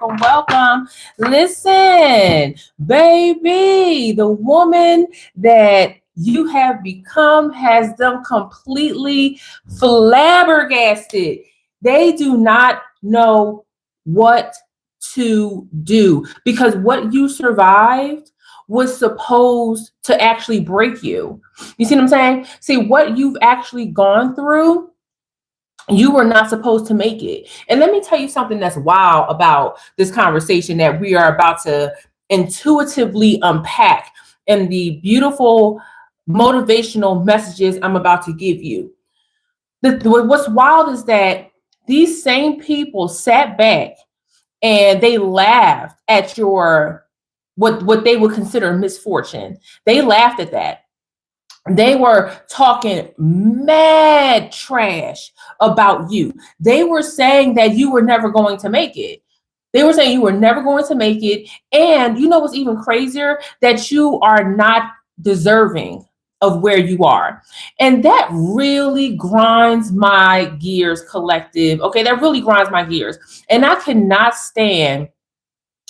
Welcome. Listen, baby, the woman that you have become has them completely flabbergasted. They do not know what to do because what you survived was supposed to actually break you. You see what I'm saying? See, what you've actually gone through, you were not supposed to make it. And let me tell you something that's wild about this conversation that we are about to intuitively unpack in the beautiful motivational messages I'm about to give you. What's wild is that these same people sat back and they laughed at your what they would consider misfortune. They laughed at that. They were talking mad trash about you. They were saying that you were never going to make it. They were saying you were never going to make it. And you know what's even crazier? That you are not deserving of where you are. And that really grinds my gears, collective. Okay, that really grinds my gears. And I cannot stand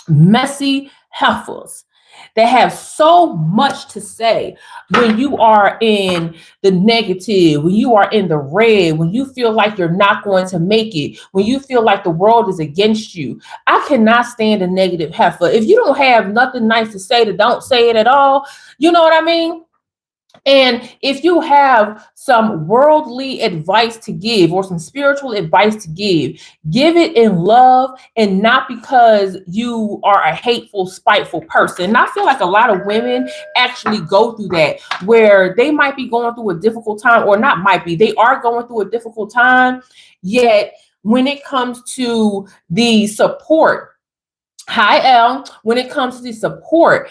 messy heifers that have so much to say when you are in the negative, when you are in the red, when you feel like you're not going to make it, when you feel like the world is against you. I cannot stand a negative heifer. If you don't have nothing nice to say, to don't say it at all. You know what I mean? And if you have some worldly advice to give or some spiritual advice to give it in love and not because you are a hateful, spiteful person. And I feel like a lot of women actually go through that where they might be going through a difficult time, or not might be, they are going through a difficult time. Yet when it comes to the support, hi L, when it comes to the support,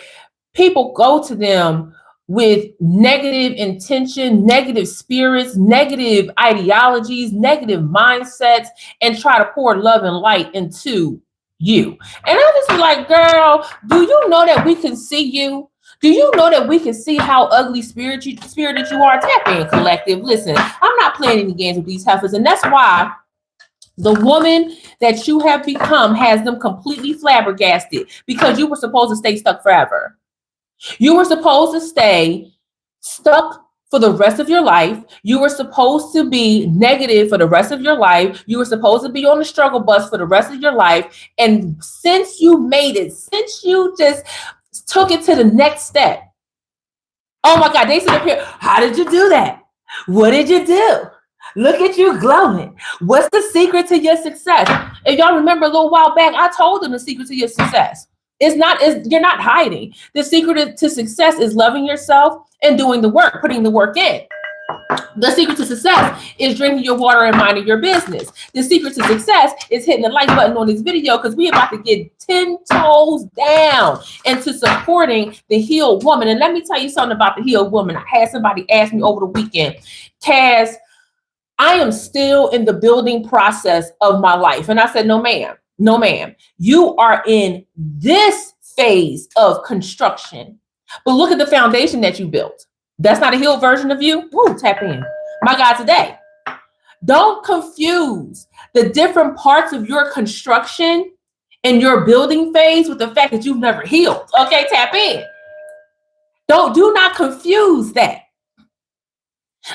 people go to them with negative intention, negative spirits, negative ideologies, negative mindsets, and try to pour love and light into you. And I just be like, girl, do you know that we can see you? Do you know that we can see how ugly spirited you are? Tap in, collective. Listen, I'm not playing any games with these heifers, and that's why the woman that you have become has them completely flabbergasted, because you were supposed to stay stuck forever. You were supposed to stay stuck for the rest of your life. You were supposed to be negative for the rest of your life. You were supposed to be on the struggle bus for the rest of your life. And since you made it, since you just took it to the next step, oh my God, they sit up here. How did you do that? What did you do? Look at you glowing. What's the secret to your success? If y'all remember a little while back, I told them the secret to your success. You're not hiding. The secret to success is loving yourself and doing the work, putting the work in. The secret to success is drinking your water and minding your business. The secret to success is hitting the like button on this video, because we're about to get 10 toes down into supporting the healed woman. And let me tell you something about the healed woman. I had somebody ask me over the weekend, Kaz, I am still in the building process of my life. And I said, no, ma'am. No, ma'am. You are in this phase of construction. But look at the foundation that you built. That's not a healed version of you. Woo, tap in. My God, today. Don't confuse the different parts of your construction and your building phase with the fact that you've never healed. Okay, tap in. Do not confuse that.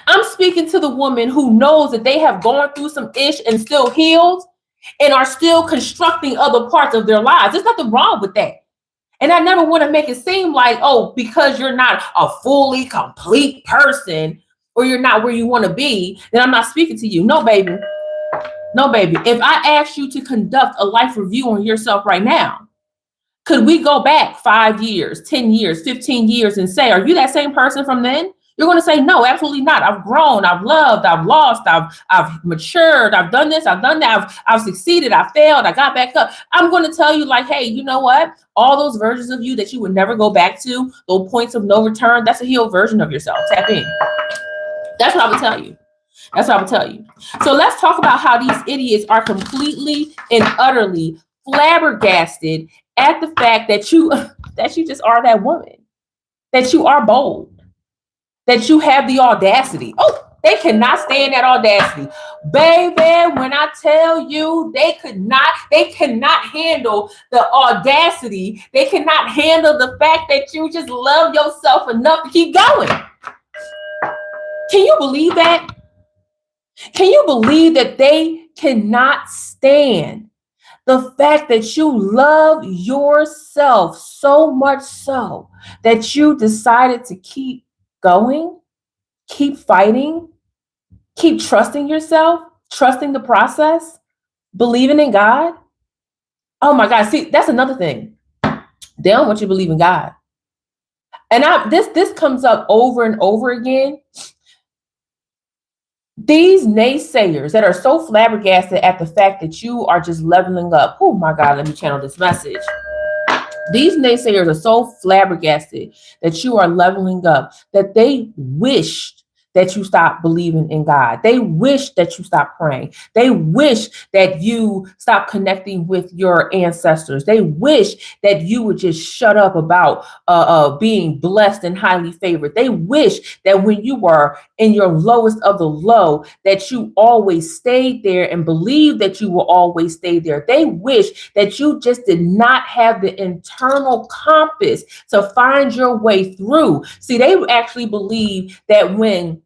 I'm speaking to the woman who knows that they have gone through some ish and still healed and are still constructing other parts of their lives. There's nothing wrong with that. And I never want to make it seem like, oh, because you're not a fully complete person or you're not where you want to be, then I'm not speaking to you. No, baby. No, baby. If I asked you to conduct a life review on yourself right now, could we go back 5 years, 10 years, 15 years and say, are you that same person from then? You're going to say, no, absolutely not. I've grown, I've loved, I've lost, I've matured, I've done this, I've done that, I've succeeded, I failed, I got back up. I'm going to tell you like, hey, you know what? All those versions of you that you would never go back to, those points of no return, that's a healed version of yourself. Tap in. That's what I would tell you. That's what I would tell you. So let's talk about how these idiots are completely and utterly flabbergasted at the fact that you just are that woman, that you are bold, that you have the audacity. Oh, They cannot stand that audacity. Baby, when I tell you they cannot handle the audacity. They cannot handle the fact that you just love yourself enough to keep going. Can you believe that? Can you believe that they cannot stand the fact that you love yourself so much so that you decided to keep going, keep fighting, keep trusting yourself, trusting the process, believing in God? Oh my God, see, that's another thing. They don't want you to believe in God. And this comes up over and over again. These naysayers that are so flabbergasted at the fact that you are just leveling up. Oh my God, let me channel this message. These naysayers are so flabbergasted that you are leveling up that they wished that you stop believing in God. They wish that you stop praying. They wish that you stop connecting with your ancestors. They wish that you would just shut up about being blessed and highly favored. They wish that when you were in your lowest of the low, that you always stayed there and believed that you will always stay there. They wish that you just did not have the internal compass to find your way through. See, they actually believe that when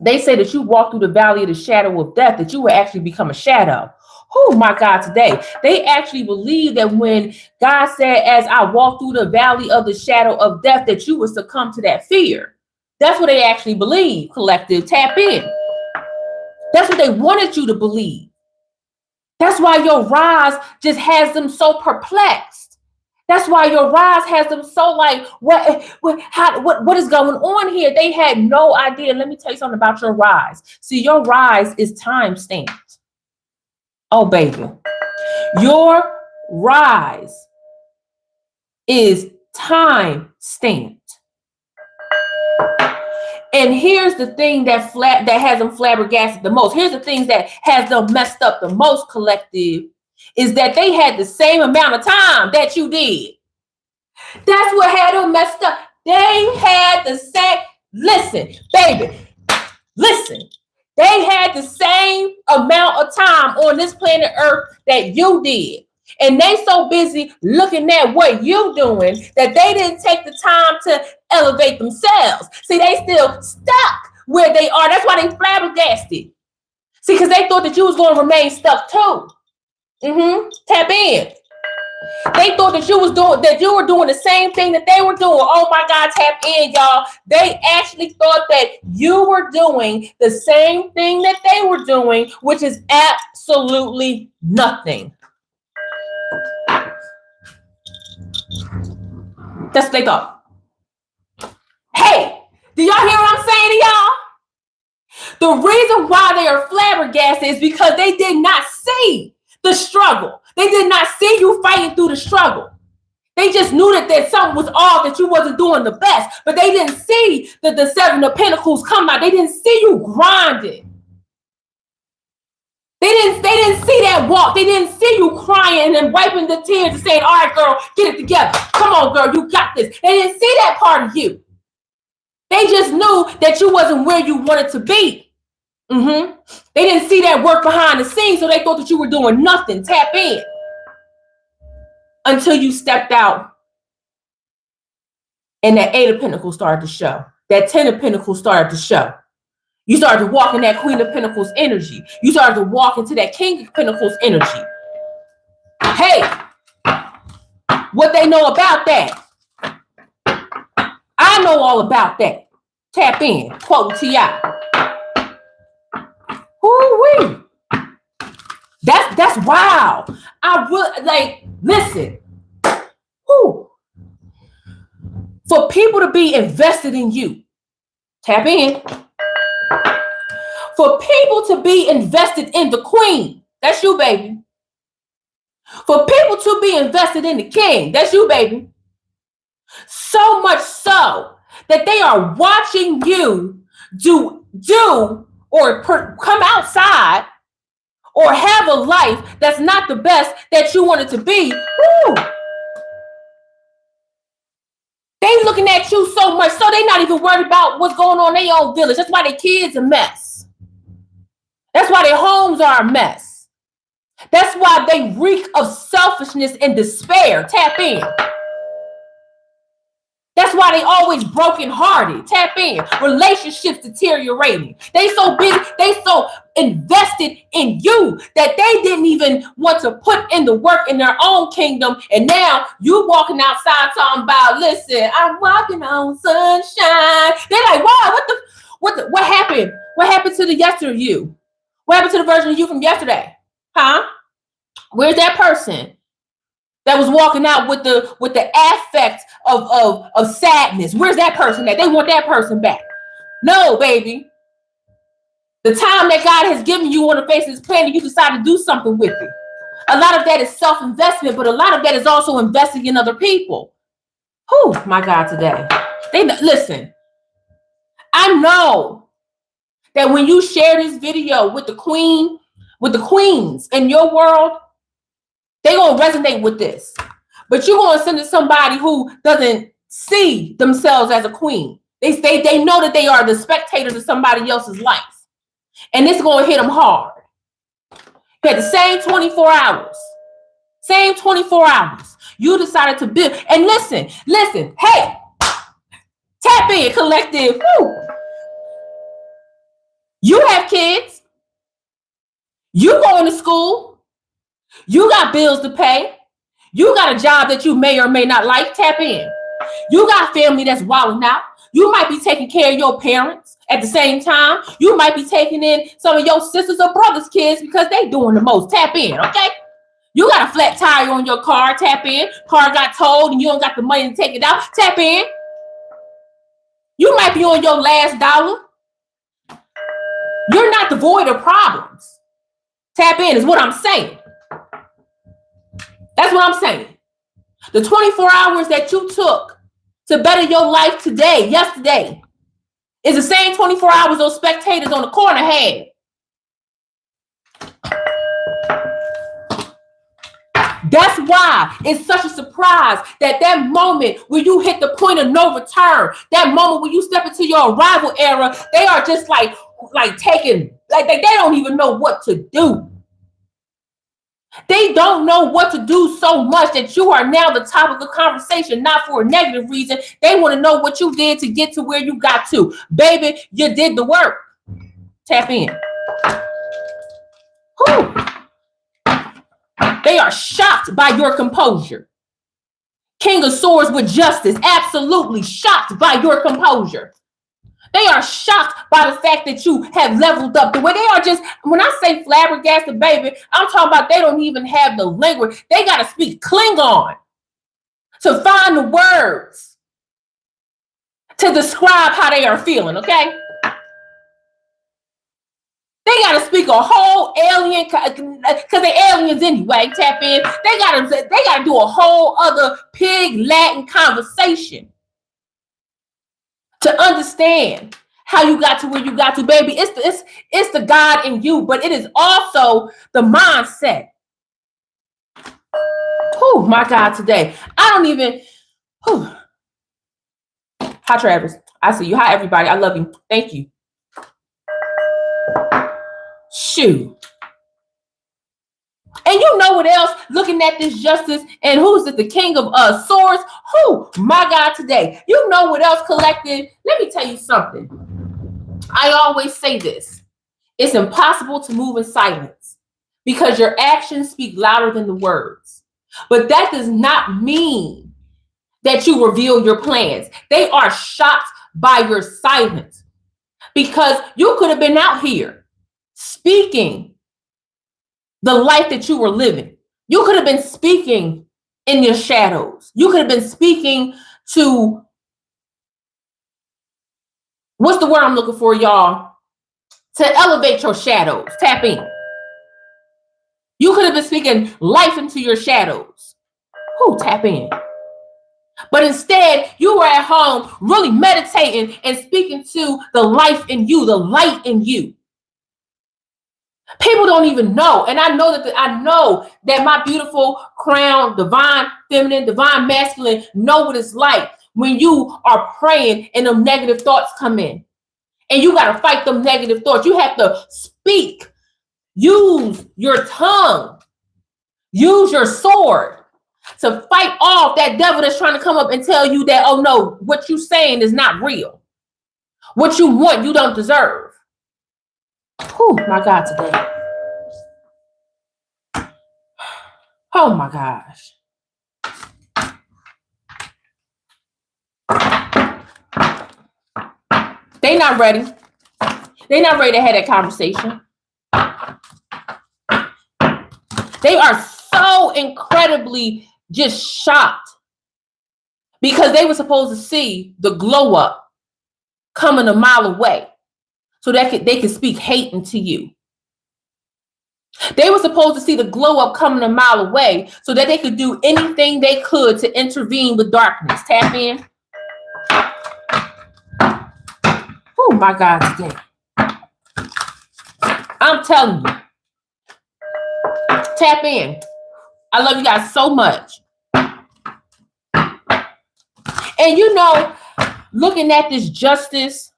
they say that you walk through the valley of the shadow of death, that you will actually become a shadow. Oh my God, today. They actually believe that when God said, as I walk through the valley of the shadow of death, that you would succumb to that fear. That's what they actually believe, collective. Tap in. That's what they wanted you to believe. That's why your rise just has them so perplexed. That's why your rise has them so like, what is going on here? They had no idea. Let me tell you something about your rise. See, your rise is time stamped. Oh, baby. Your rise is time stamped. And here's the thing that has them flabbergasted the most. Here's the things that has them messed up the most, collective, is that they had the same amount of time that you did. That's what had them messed up. They had the same, listen, baby, listen. They had the same amount of time on this planet Earth that you did. And they so busy looking at what you doing that they didn't take the time to elevate themselves. See, they still stuck where they are. That's why they flabbergasted. See, because they thought that you was going to remain stuck too. Tap in. They thought that you were doing the same thing that they were doing. Oh my God, tap in, y'all. They actually thought that you were doing the same thing that they were doing, which is absolutely nothing. That's what they thought. Hey, do y'all hear what I'm saying to y'all? The reason why they are flabbergasted is because they did not see the struggle. They did not see you fighting through the struggle. They just knew that something was off, that you wasn't doing the best. But they didn't see that the Seven of Pentacles come out. They didn't see you grinding. They didn't see that walk. They didn't see you crying and wiping the tears and saying, all right, girl, get it together. Come on, girl, you got this. They didn't see that part of you. They just knew that you wasn't where you wanted to be. They didn't see that work behind the scenes, so they thought that you were doing nothing. Tap in. Until you stepped out and that Eight of Pentacles started to show. That Ten of Pentacles started to show. You started to walk in that Queen of Pentacles energy. You started to walk into that King of Pentacles energy. Hey, what they know about that? I know all about that. Tap in. Quote T.I. Woo-wee. That's wild. I would like, listen. Whoo. For people to be invested in you. Tap in. For people to be invested in the Queen. That's you, baby. For people to be invested in the King. That's you, baby. So much so that they are watching you do or come outside or have a life that's not the best that you want it to be. Woo. They looking at you so much much so they're not even worried about what's going on in their own village. That's why their kids a mess. That's why their homes are a mess. That's why they reek of selfishness and despair. Tap in. That's why they always brokenhearted. Tap in. Relationships deteriorating. They so big, they so invested in you that they didn't even want to put in the work in their own kingdom. And now you walking outside talking about, listen, I'm walking on sunshine. They're like, wow, what happened? What happened to the yesterday you? What happened to the version of you from yesterday? Huh? Where's that person that was walking out with the affect of sadness? Where's that person at? They want that person back. No, baby. The time that God has given you on the face of this planet, you decide to do something with it. A lot of that is self-investment, but a lot of that is also investing in other people. Whew, my God, today. Listen, I know that when you share this video with the queens in your world, they're going to resonate with this. But you're going to send it to somebody who doesn't see themselves as a queen. They know that they are the spectators of somebody else's life. And it's going to hit them hard. You had the same 24 hours. Same 24 hours. You decided to build. And listen. Hey, tap in, collective. Woo. You have kids. You going to school. You got bills to pay. You got a job that you may or may not like. Tap in. You got family that's wilding out. You might be taking care of your parents at the same time. You might be taking in some of your sisters or brothers' kids because they doing the most. Tap in, okay? You got a flat tire on your car. Tap in. Car got towed and you don't got the money to take it out. Tap in. You might be on your last dollar. You're not devoid of problems. Tap in is what I'm saying. That's what I'm saying. The 24 hours that you took to better your life today, yesterday, is the same 24 hours those spectators on the corner had. That's why it's such a surprise that moment where you hit the point of no return, that moment when you step into your arrival era, they are just like taking, they don't even know what to do. They don't know what to do so much that you are now the top of the conversation, not for a negative reason. They want to know what you did to get to where you got to. Baby, you did the work. Tap in. Whew. They are shocked by your composure. King of Swords with justice, absolutely shocked by your composure. They are shocked by the fact that you have leveled up. The way they are just, when I say flabbergasted, baby, I'm talking about they don't even have the language. They got to speak Klingon to find the words to describe how they are feeling, okay? They got to speak a whole alien, because they're aliens anyway, tap in. They got to do a whole other pig Latin conversation to understand how you got to where you got to, baby. It's the God in you, but it is also the mindset. Oh my God, today. I don't even. Whew. Hi, Travis. I see you. Hi, everybody. I love you. Thank you. Shoot. And you know what else? Looking at this justice, and who's it? The King of Swords. Who? My God, today. You know what else, collective? Let me tell you something. I always say this. It's impossible to move in silence because your actions speak louder than the words. But that does not mean that you reveal your plans. They are shocked by your silence because you could have been out here speaking the life that you were living. You could have been speaking in your shadows. You could have been speaking to, what's the word I'm looking for, y'all? To elevate your shadows. Tap in. You could have been speaking life into your shadows. Whew, tap in. But instead, you were at home really meditating and speaking to the life in you, the light in you. People don't even know. And I know that my beautiful crown, divine feminine, divine masculine know what it's like when you are praying and them negative thoughts come in. And you got to fight them negative thoughts. You have to speak. Use your tongue. Use your sword to fight off that devil that's trying to come up and tell you that, oh no, what you're saying is not real. What you want, you don't deserve. Oh my God, today. Oh my gosh. They not ready. They not ready to have that conversation. They are so incredibly just shocked because they were supposed to see the glow up coming a mile away so that they could speak hate into you. They were supposed to see the glow up coming a mile away so that they could do anything they could to intervene with darkness. Tap in. Oh my God, today. I'm telling you. Tap in. I love you guys so much. And you know, looking at this justice,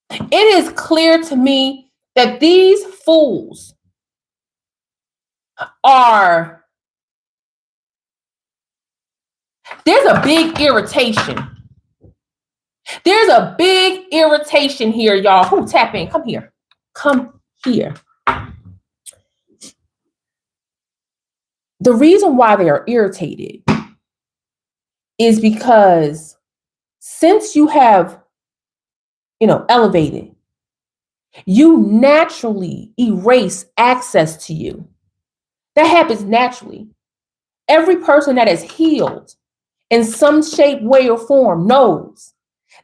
it is clear to me that these fools are, there's a big irritation. There's a big irritation here, y'all. Who tap in? Come here. Come here. The reason why they are irritated is because since you have, elevated, you naturally erase access to you. That happens naturally. Every person that is healed in some shape, way, or form knows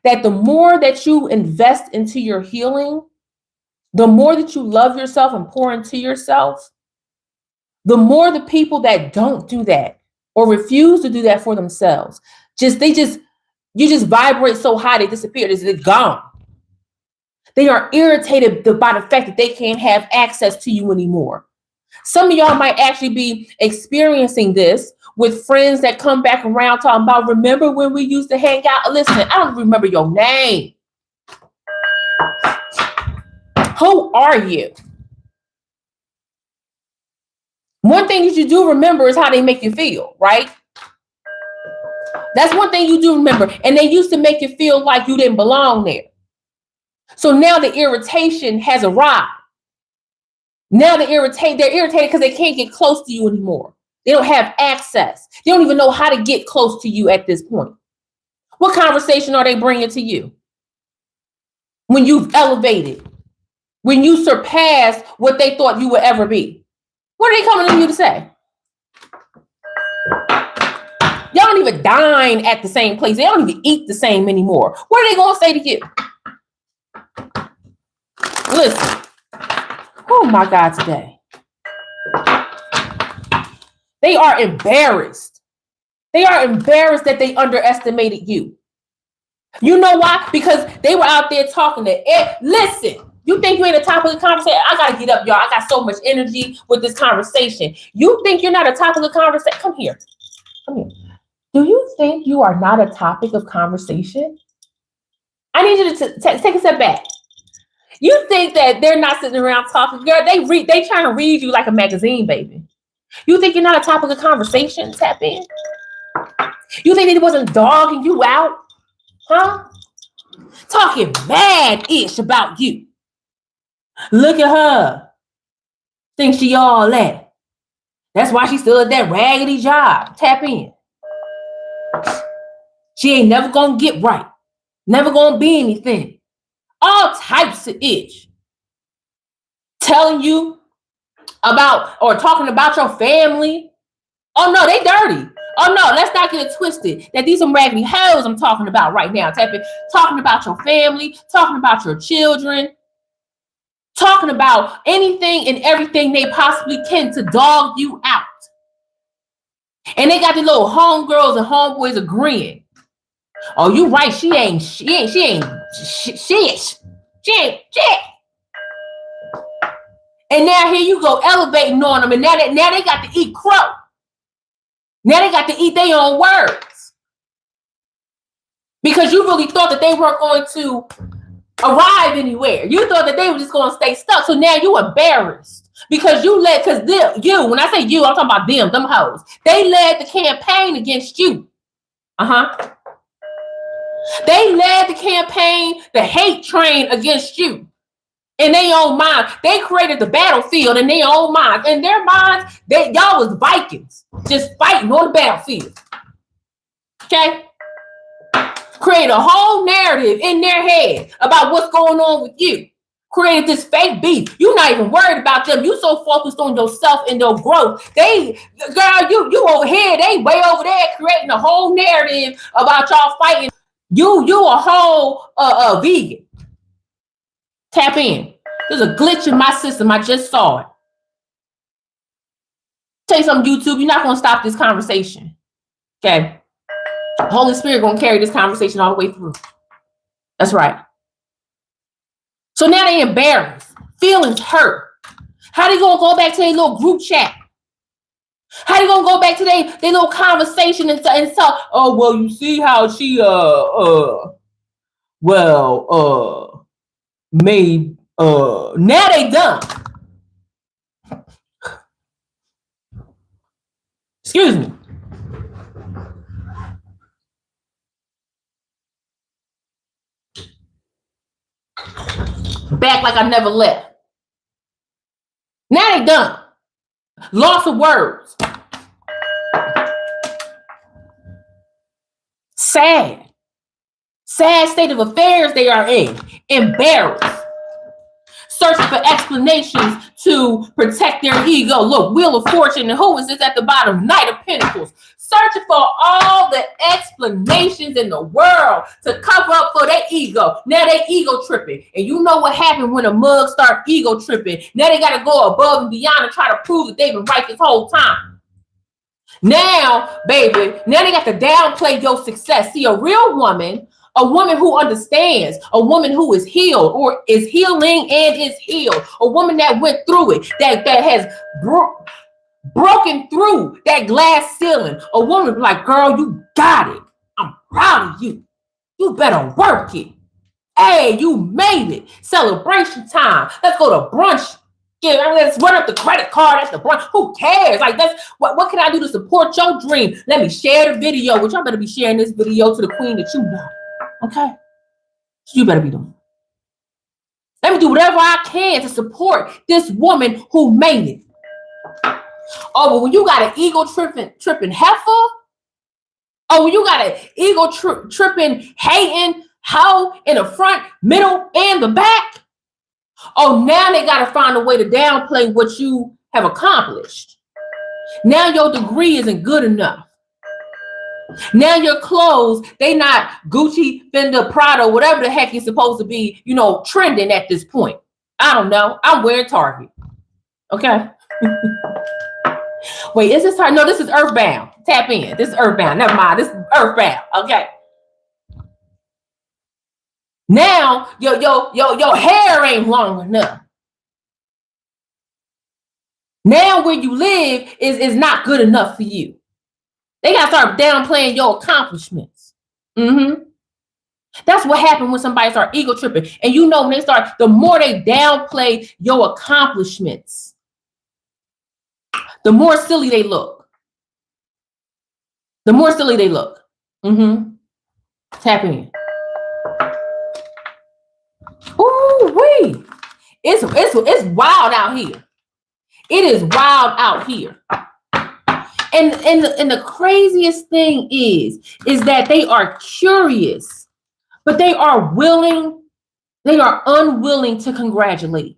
that the more that you invest into your healing, the more that you love yourself and pour into yourself, the more the people that don't do that or refuse to do that for themselves, you just vibrate so high they disappear. They're gone. They are irritated by the fact that they can't have access to you anymore. Some of y'all might actually be experiencing this with friends that come back around talking about, remember when we used to hang out? Listen, I don't remember your name. Who are you? One thing that you do remember is how they make you feel, right? That's one thing you do remember. And they used to make you feel like you didn't belong there. So now the irritation has arrived. Now they're irritated because they can't get close to you anymore. They don't have access. They don't even know how to get close to you at this point. What conversation are they bringing to you? When you've elevated, when you surpassed what they thought you would ever be. What are they coming to you to say? Y'all don't even dine at the same place. They don't even eat the same anymore. What are they going to say to you? Listen. Oh my God, today. They are embarrassed. They are embarrassed that they underestimated you. You know why? Because they were out there talking to it. Listen, you think you're in the top of the conversation? I got to get up, y'all. I got so much energy with this conversation. You think you're not a top of the conversation? Come here. Come here. Do you think you are not a topic of conversation? I need you to take a step back. You think that they're not sitting around talking? Girl, they trying to read you like a magazine, baby. You think you're not a topic of conversation? Tap in. You think they wasn't dogging you out? Huh? Talking mad-ish about you. Look at her. Think she all that. That's why she's still at that raggedy job. Tap in. She ain't never gonna get right. Never gonna be anything. All types of itch. Telling you about or talking about your family. Oh no, they dirty. Oh no, let's not get it twisted. That these some raggedy hoes I'm talking about right now. Talking about your family, talking about your children, talking about anything and everything they possibly can to dog you out. And they got the little homegirls and homeboys agreeing. Oh, you right. She ain't shit. And now here you go elevating on them. And now they got to eat crow. Now they got to eat their own words. because you really thought that they weren't going to arrive anywhere. You thought that they were just going to stay stuck. So now you embarrassed because you led, because you, when I say you, I'm talking about them hoes. They led the campaign against you. They led the campaign, the hate train against you. In their own mind, they created the battlefield in their own minds. In their minds, y'all was Vikings, just fighting on the battlefield. Okay? Create a whole narrative in their head about what's going on with you. Created this fake beef. You're not even worried about them. You so focused on yourself and your growth. Girl, you over here, they way over there creating a whole narrative about y'all fighting. You a whole vegan. Tap in. There's a glitch in my system. I just saw it. Tell you something, YouTube. You're not going to stop this conversation. Okay? The Holy Spirit going to carry this conversation all the way through. That's right. So now they embarrassed. Feelings hurt. How they going to go back to their little group chat? How they going to go back to their little conversation and tell, oh, well, you see how she, made, now they done. Excuse me. Back like I never left. Now they done. Loss of words. Sad. Sad state of affairs they are in. Embarrassed. Searching for explanations to protect their ego. Look, Wheel of Fortune, and who is this at the bottom? Knight of Pentacles. Searching for all the explanations in the world to cover up for their ego. Now they ego tripping. And you know what happened when a mug start ego tripping. Now they got to go above and beyond and try to prove that they've been right this whole time. Now, baby, now they got to downplay your success. See, a real woman, a woman who understands, a woman who is healed or is healing and is healed, a woman that went through it, that has broken through that glass ceiling, a woman like, girl, you got it. I'm proud of you. You better work it. Hey, you made it. Celebration time. Let's go to brunch. Yeah, let's run up the credit card at the brunch. Who cares? Like, that's what can I do to support your dream? Let me share the video, which y'all better be sharing this video to the queen that you know. Okay? You better be doing. Let me do whatever I can to support this woman who made it. Oh, but when you got an ego tripping heifer, oh, when you got an ego tripping hating hoe in the front, middle, and the back, oh, now they got to find a way to downplay what you have accomplished. Now your degree isn't good enough. Now your clothes, they not Gucci, Fender, Prada, whatever the heck is supposed to be, trending at this point. I don't know. I'm wearing Target. Okay. Wait, is this her? No, this is Earthbound. Tap in. This is Earthbound. Never mind. This is Earthbound. Okay. Now your hair ain't long enough. Now where you live is not good enough for you. They gotta start downplaying your accomplishments. That's what happened when somebody start ego tripping. And when they start, the more they downplay your accomplishments, the more silly they look. The more silly they look. Tap in. Ooh-wee. It's wild out here. It is wild out here. And the craziest thing is that they are curious, but they are unwilling to congratulate.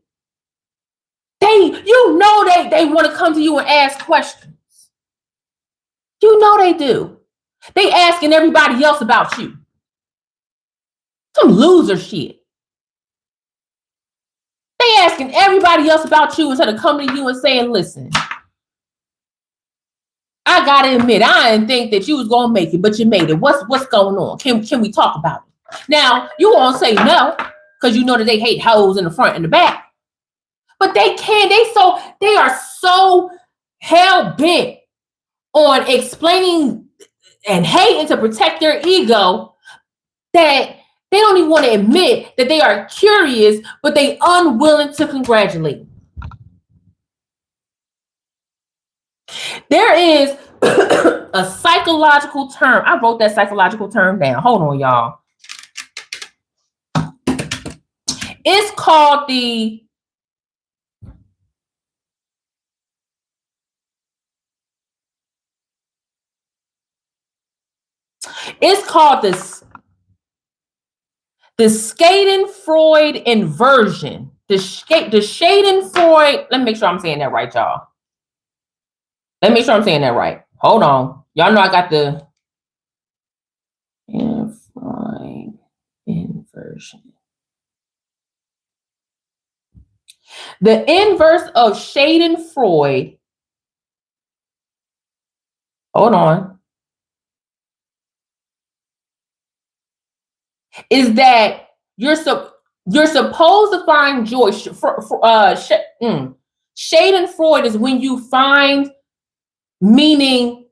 They want to come to you and ask questions. They do. They asking everybody else about you. Some loser shit. They asking everybody else about you instead of coming to you and saying, listen, I gotta admit, I didn't think that you was gonna make it, but you made it. What's going on? Can we talk about it? Now, you won't say no, because you know that they hate hoes in the front and the back. But they are so hell-bent on explaining and hating to protect their ego that they don't even want to admit that they are curious, but they unwilling to congratulate. There is a psychological term. I wrote that psychological term down. Hold on, y'all. It's called the Schadenfreude inversion. The Schadenfreude. Let me make sure I'm saying that right, y'all. Let me make sure I'm saying that right. Hold on. Y'all know I got the Freud inversion. The inverse of Schadenfreude. Hold on. Is that you're supposed to find joy. Schadenfreude is when you find meaning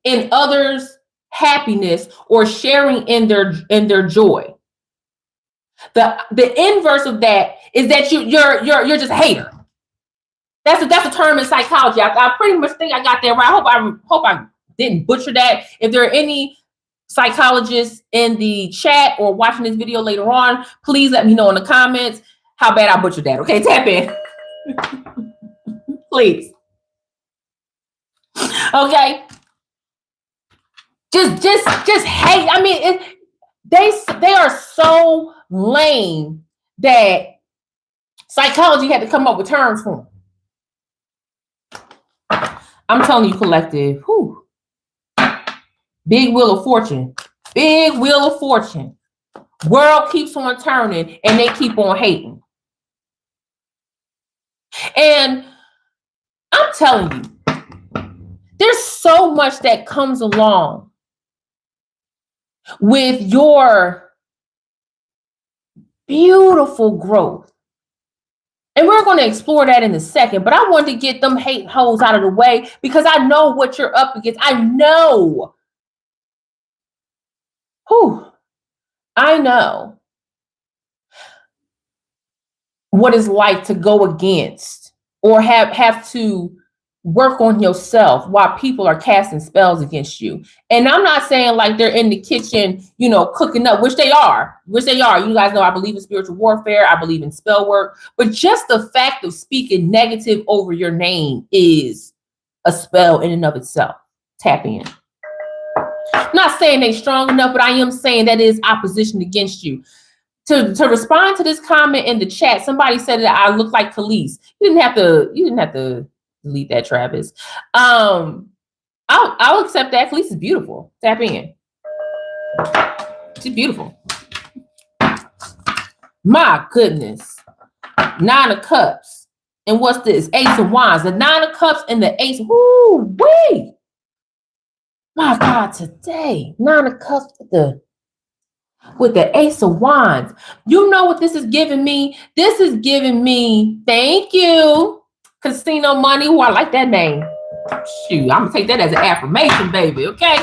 in others' happiness or sharing in their joy. The inverse of that is that you're just a hater. That's a term in psychology. I pretty much think I got that right. I hope I didn't butcher that. If there are any psychologists in the chat or watching this video later on, please let me know in the comments how bad I butchered that. Okay, tap in. Please. Okay. Just hate. I mean, they are so lame that psychology had to come up with terms for them. I'm telling you, collective. Whew. Big wheel of fortune. Big wheel of fortune. World keeps on turning and they keep on hating. And I'm telling you, there's so much that comes along with your beautiful growth. And we're going to explore that in a second, but I wanted to get them hate hoes out of the way because I know what you're up against. I know. I know what it's like to go against or have to work on yourself while people are casting spells against you. And I'm not saying like they're in the kitchen, cooking up, which they are. You guys know I believe in spiritual warfare. I believe in spell work. But just the fact of speaking negative over your name is a spell in and of itself. Tap in. I'm not saying they're strong enough, but I am saying that is opposition against you. To respond to this comment in the chat, somebody said that I look like Khalees. You didn't have to delete that, Travis. I'll accept that. Khalees is beautiful. Tap in. She's beautiful. My goodness. 9 of Cups. And what's this? Ace of Wands. The 9 of Cups and the Ace. Woo wee. My God, today. 9 of Cups with the Ace of Wands. You know what this is giving me? This is giving me, thank you, Casino Money. I like that name. Shoot, I'm gonna take that as an affirmation, baby. Okay.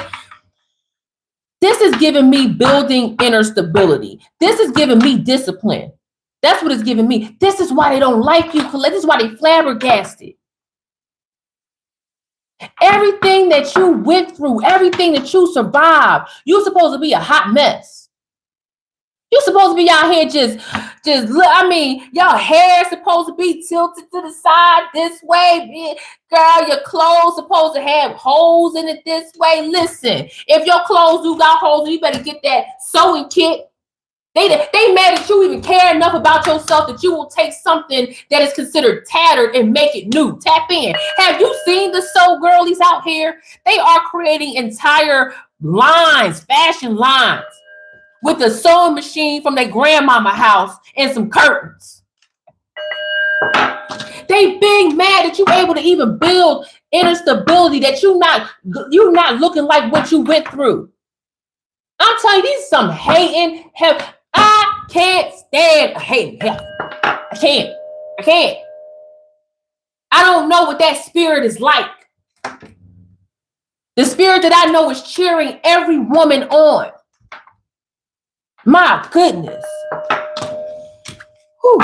This is giving me building inner stability. This is giving me discipline. That's what it's giving me. This is why they don't like you, Colette. This is why they flabbergasted. Everything that you went through, everything that you survived, you're supposed to be a hot mess. You're supposed to be out here y'all hair supposed to be tilted to the side this way. Girl, your clothes supposed to have holes in it this way. Listen, if your clothes do got holes, you better get that sewing kit. They mad that you even care enough about yourself that you will take something that is considered tattered and make it new. Tap in. Have you seen the sew girlies out here? They are creating entire lines, fashion lines, with a sewing machine from their grandmama house and some curtains. They big mad that you able to even build inner stability, that you're not looking like what you went through. I'm telling you, these some hating. I can't stand hating. I can't. I don't know what that spirit is like. The spirit that I know is cheering every woman on. My goodness. Whew.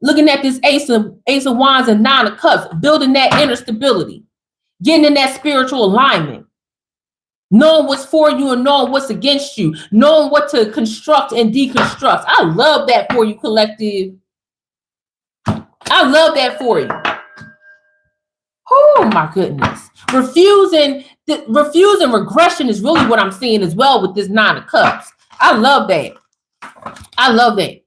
Looking at this Ace of Wands and Nine of Cups, building that inner stability, getting in that spiritual alignment, knowing what's for you and knowing what's against you, knowing what to construct and deconstruct. I love that for you, collective. I love that for you. Oh my goodness. Refusing regression is really what I'm seeing as well with this Nine of Cups. I love that. I love that.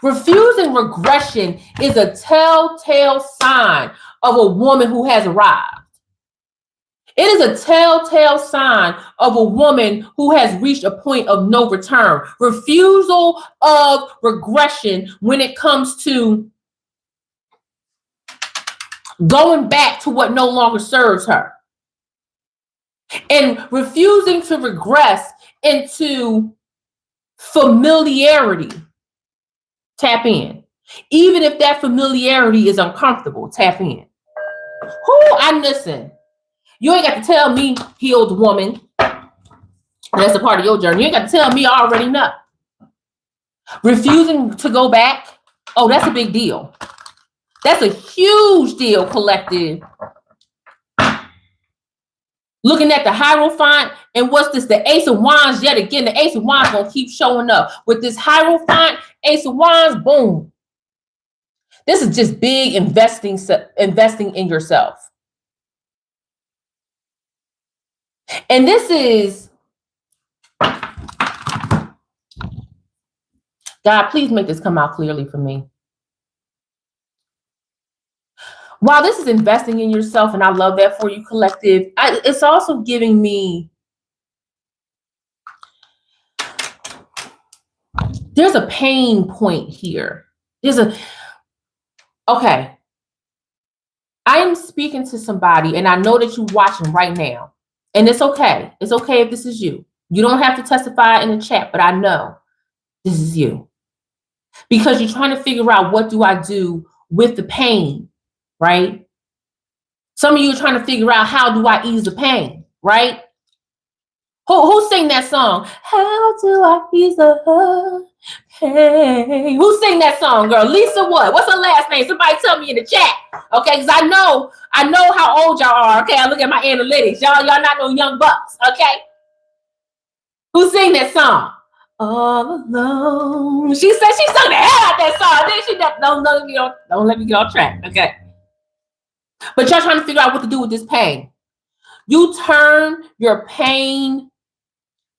Refusing regression is a telltale sign of a woman who has arrived. It is a telltale sign of a woman who has reached a point of no return. Refusal of regression when it comes to going back to what no longer serves her. And refusing to regress into familiarity. Tap in. Even if that familiarity is uncomfortable, tap in. Listen. You ain't got to tell me, healed woman. That's a part of your journey. You ain't got to tell me, I already know. Refusing to go back. Oh, that's a big deal. That's a huge deal, collective. Looking at the Hierophant, and what's this? The Ace of Wands yet again. The Ace of Wands gonna keep showing up. With this Hierophant, Ace of Wands, boom. This is just big investing in yourself. And this is, God, please make this come out clearly for me. While this is investing in yourself, and I love that for you, collective, it's also giving me, there's a pain point here. Okay. I am speaking to somebody, and I know that you're watching right now. And it's okay. It's okay if this is you. You don't have to testify in the chat, but I know this is you. Because you're trying to figure out, what do I do with the pain, right? Some of you are trying to figure out, how do I ease the pain, right? Who sang that song? How do I ease the pain? Who sang that song, girl? Lisa what? What's her last name? Somebody tell me in the chat, okay? Because I know how old y'all are, okay? I look at my analytics. Y'all not no young bucks, okay? Who sang that song? All alone. She said she sung the hell out that song. Then she don't let me get off track, okay? But y'all trying to figure out what to do with this pain. You turn your pain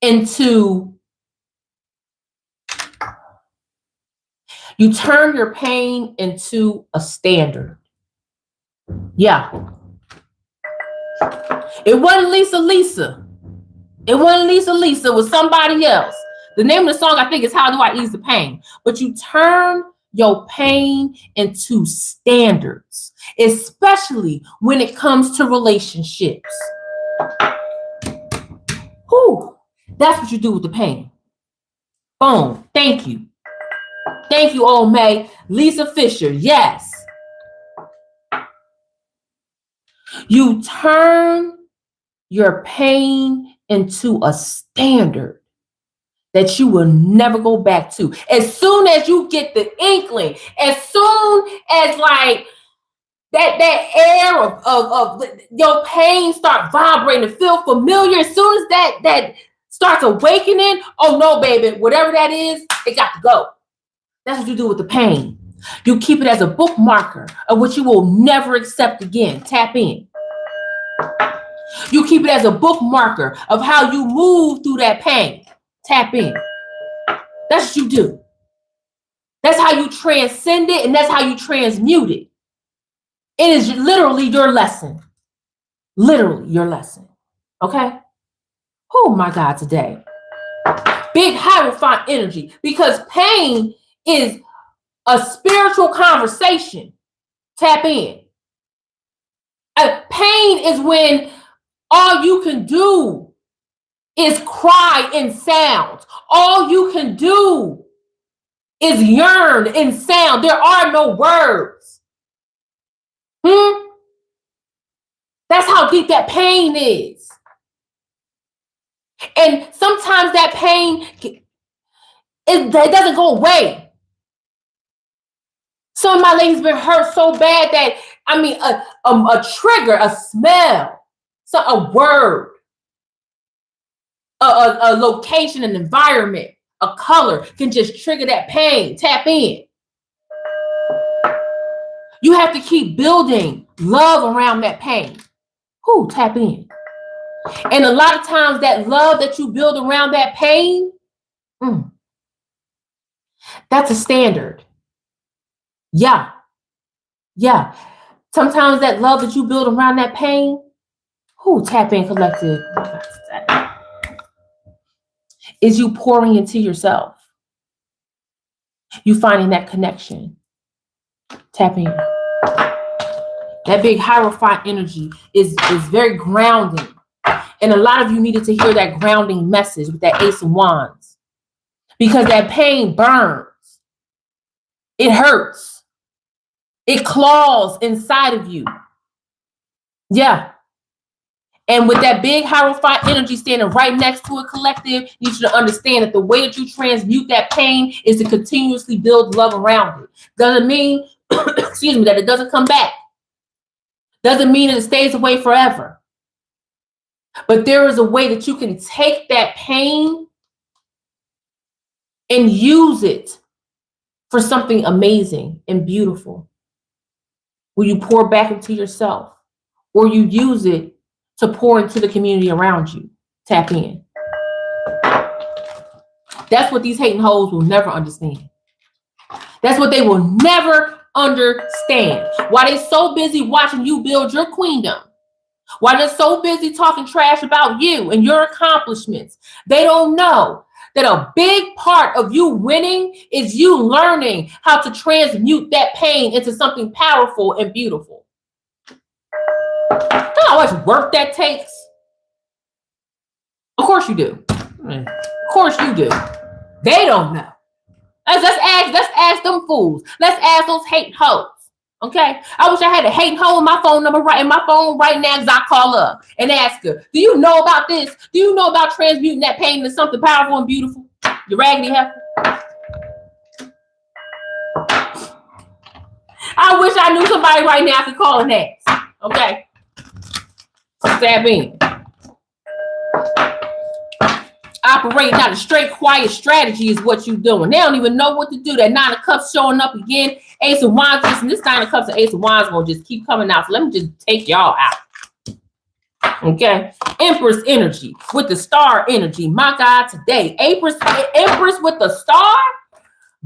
into a standard. Yeah. It wasn't Lisa. It wasn't Lisa. It was somebody else. The name of the song, I think, is How Do I Ease the Pain? But you turn your pain into standards, especially when it comes to relationships. That's what you do with the pain. Boom. Thank you. Thank you, old May. Lisa Fisher. Yes. You turn your pain into a standard that you will never go back to. As soon as you get the inkling, as soon as like that air of your pain start vibrating, feel familiar, as soon as that starts awakening, oh no, baby, whatever that is, it got to go. That's what you do with the pain. You keep it as a bookmarker of what you will never accept again. Tap in. You keep it as a bookmarker of how you move through that pain. Tap in. That's what you do. That's how you transcend it, and that's how you transmute it. It is literally your lesson. Literally your lesson. Okay? Oh my God, today. Big Hierophant energy, because pain is a spiritual conversation. Tap in. Pain is when all you can do is cry in sounds. All you can do is yearn in sound. There are no words. That's how deep that pain is. And sometimes that pain It doesn't go away. Some of my ladies been hurt so bad that, I mean, a trigger, a smell, a word, a location, an environment, a color can just trigger that pain. Tap in. You have to keep building love around that pain. Tap in. And a lot of times that love that you build around that pain, that's a standard. Yeah. Sometimes that love that you build around that pain, tap in, collective, is you pouring into yourself. You finding that connection. Tap in. That big hierophant energy is very grounding. And a lot of you needed to hear that grounding message with that Ace of Wands. Because that pain burns. It hurts. It claws inside of you. Yeah. And with that big hierophant energy standing right next to a collective, you need you to understand that the way that you transmute that pain is to continuously build love around it. Doesn't mean, excuse me, that it doesn't come back. Doesn't mean that it stays away forever. But there is a way that you can take that pain and use it for something amazing and beautiful. Where you pour back into yourself, or you use it to pour into the community around you. Tap in. That's what these hating hoes will never understand. That's what they will never understand. Why they so busy watching you build your queendom. Why they're so busy talking trash about you and your accomplishments. They don't know that a big part of you winning is you learning how to transmute that pain into something powerful and beautiful. You know how much work that takes? Of course you do. Of course you do. They don't know. Let's ask them fools. Let's ask those hating hoes. Okay? I wish I had a hating hoe in my phone number right in my phone right now, because I call up and ask her, do you know about this? Do you know about transmuting that pain into something powerful and beautiful? You raggedy heifer. I wish I knew somebody right now I could call and ask. Okay? Tap in. Operating out a straight quiet strategy is what you're doing. They don't even know what to do. That 9 of Cups showing up again. Ace of Wands. Listen, this 9 of Cups and Ace of Wands going to just keep coming out. So let me just take y'all out. Okay. Empress energy with the star energy. My God, today. Empress with the star.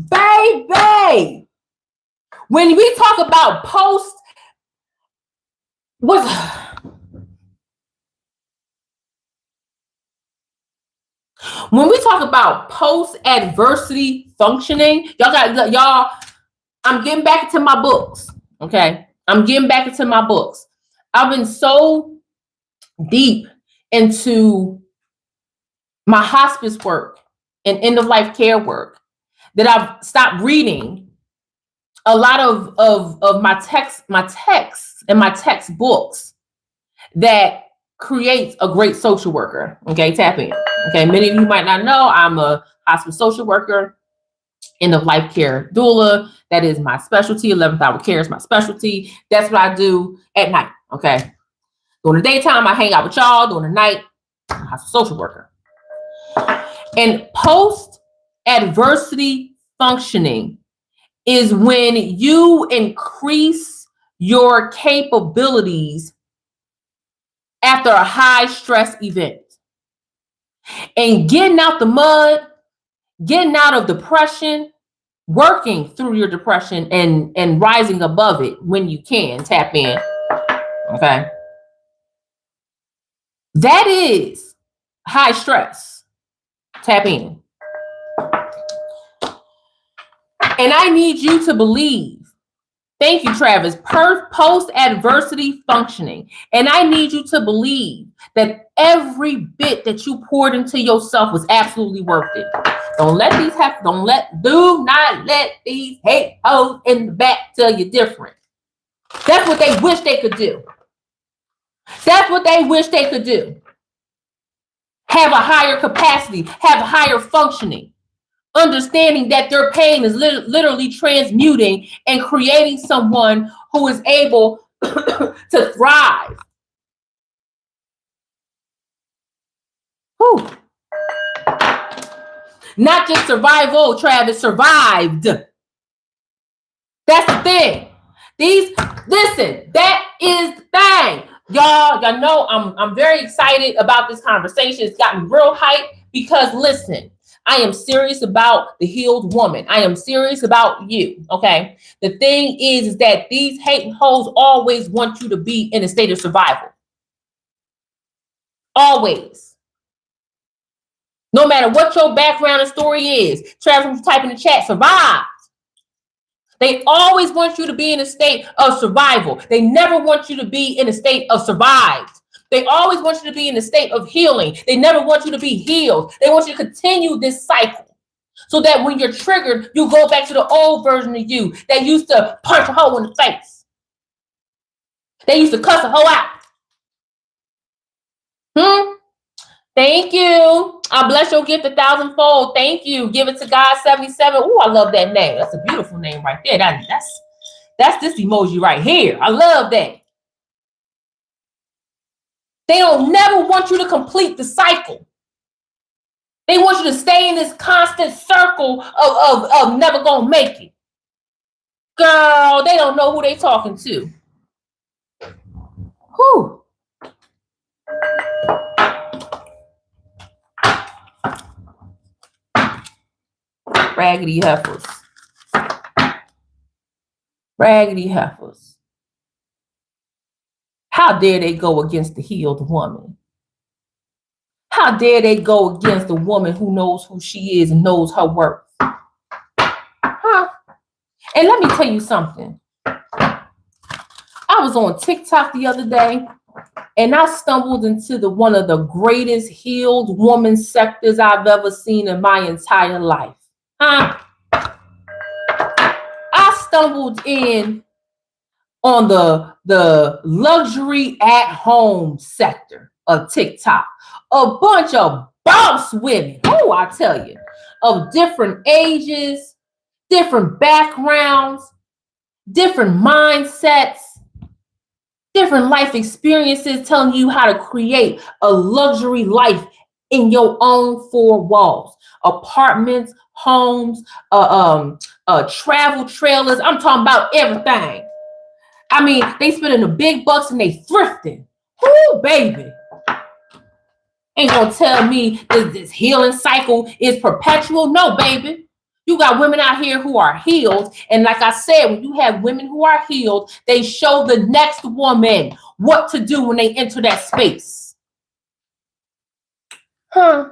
Baby. When we talk about post, when we talk about post-adversity functioning, y'all, I'm getting back into my books, okay? I'm getting back into my books. I've been so deep into my hospice work and end-of-life care work that I've stopped reading a lot of my texts and my textbooks that creates a great social worker. Okay, tap in. Okay, many of you might not know I'm a hospice social worker, end of life care doula. That is my specialty. 11th hour care is my specialty. That's what I do at night. Okay, during the daytime I hang out with y'all. During the night, I'm a hospice social worker. And post adversity functioning is when you increase your capabilities after a high stress event. And getting out the mud, getting out of depression, working through your depression and rising above it when you can. Tap in. Okay. That is high stress. Tap in. And I need you to believe. Thank you, Travis. Post-adversity functioning. And I need you to believe that every bit that you poured into yourself was absolutely worth it. Do not let these hate hoes in the back tell you different. That's what they wish they could do. That's what they wish they could do. Have a higher capacity, have a higher functioning. understanding that their pain is literally transmuting and creating someone who is able to thrive. Whew. Not just survival, Travis, survived. That's the thing. Listen, that is the thing. Y'all know I'm very excited about this conversation. It's gotten real hype because listen, I am serious about the healed woman. I am serious about you. Okay. The thing is that these hating hoes always want you to be in a state of survival. Always. No matter what your background and story is. Travis, type in the chat, survive. They always want you to be in a state of survival. They never want you to be in a state of survived. They always want you to be in a state of healing. They never want you to be healed. They want you to continue this cycle so that when you're triggered, you go back to the old version of you that used to punch a hoe in the face. They used to cuss a hoe out. Thank you. I bless your gift 1,000-fold. Thank you. Give it to God 77. Oh, I love that name. That's a beautiful name right there. That's this emoji right here. I love that. They don't never want you to complete the cycle. They want you to stay in this constant circle of never gonna make it. Girl, they don't know who they talking to. Whew. Raggedy heifers. Raggedy heifers. How dare they go against the healed woman? How dare they go against the woman who knows who she is and knows her worth? Huh? And let me tell you something. I was on TikTok the other day and I stumbled into one of the greatest healed woman sectors I've ever seen in my entire life. Huh? I stumbled in on the luxury at home sector of TikTok. A bunch of boss women, oh, I tell you, of different ages, different backgrounds, different mindsets, different life experiences, telling you how to create a luxury life in your own four walls. Apartments, homes, travel trailers. I'm talking about everything. I mean, they spending the big bucks and they thrifting. Whoo, baby. Ain't gonna tell me this healing cycle is perpetual. No, baby. You got women out here who are healed. And like I said, when you have women who are healed, they show the next woman what to do when they enter that space. Huh?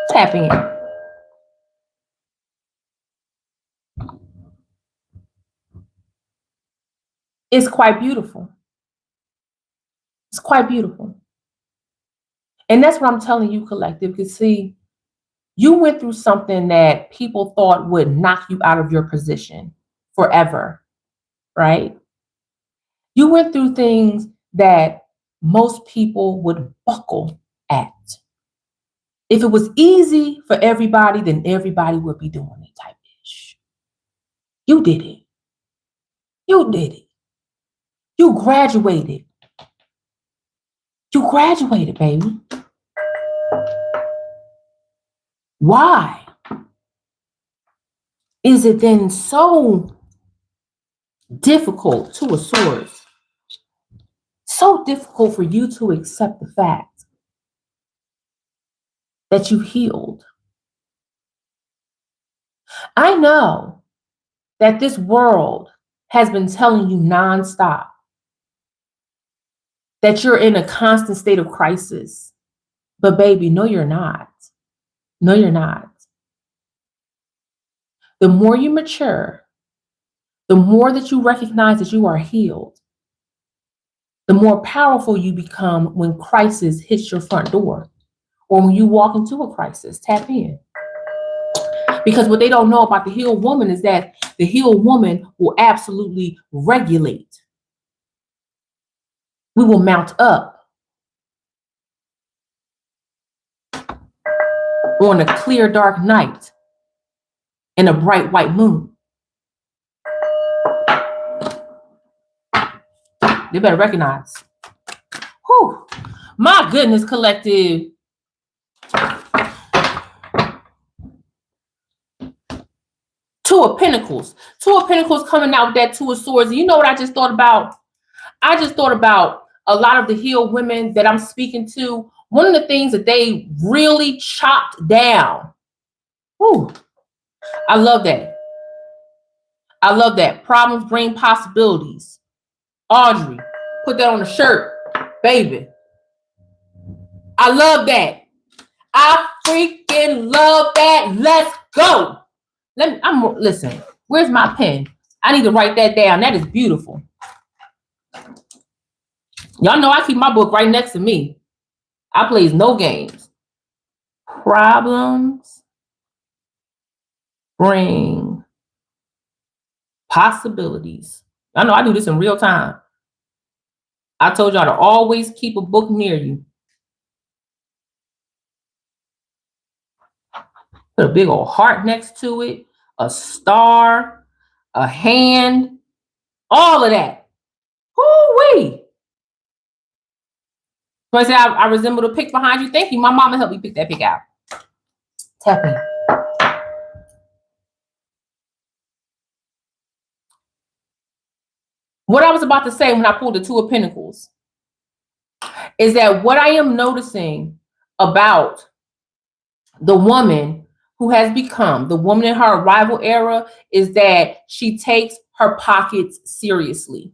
Tap in. It's quite beautiful. It's quite beautiful. And that's what I'm telling you, collective, because see, you went through something that people thought would knock you out of your position forever, right? You went through things that most people would buckle at. If it was easy for everybody, then everybody would be doing it type ish. You did it. You did it. You graduated. You graduated, baby. Why is it then so difficult to a source? So difficult for you to accept the fact that you healed. I know that this world has been telling you nonstop that you're in a constant state of crisis. But baby, no, you're not. No, you're not. The more you mature, the more that you recognize that you are healed, the more powerful you become when crisis hits your front door or when you walk into a crisis. Tap in. Because what they don't know about the healed woman is that the healed woman will absolutely regulate. We will mount up on a clear, dark night. and a bright white moon. They better recognize. Whew. My goodness, collective. Two of Pentacles. Two of Pentacles coming out with that Two of Swords. You know what I just thought about? I just thought about a lot of the healed women that I'm speaking to. One of the things that they really chopped down. Whew. I love that. I love that. Problems bring possibilities. Audrey, put that on a shirt, baby. I love that. I freaking love that. Let's go. Listen, where's my pen? I need to write that down. That is beautiful. Y'all know I keep my book right next to me. I plays no games. Problems bring possibilities. I know I do this in real time. I told y'all to always keep a book near you. Put a big old heart next to it, a star, a hand, all of that. Woo-wee. So I say I resemble the pic behind you. Thank you. My mama helped me pick that pic out. Tap me. What I was about to say when I pulled the Two of Pentacles is that what I am noticing about the woman who has become the woman in her arrival era is that she takes her pockets seriously.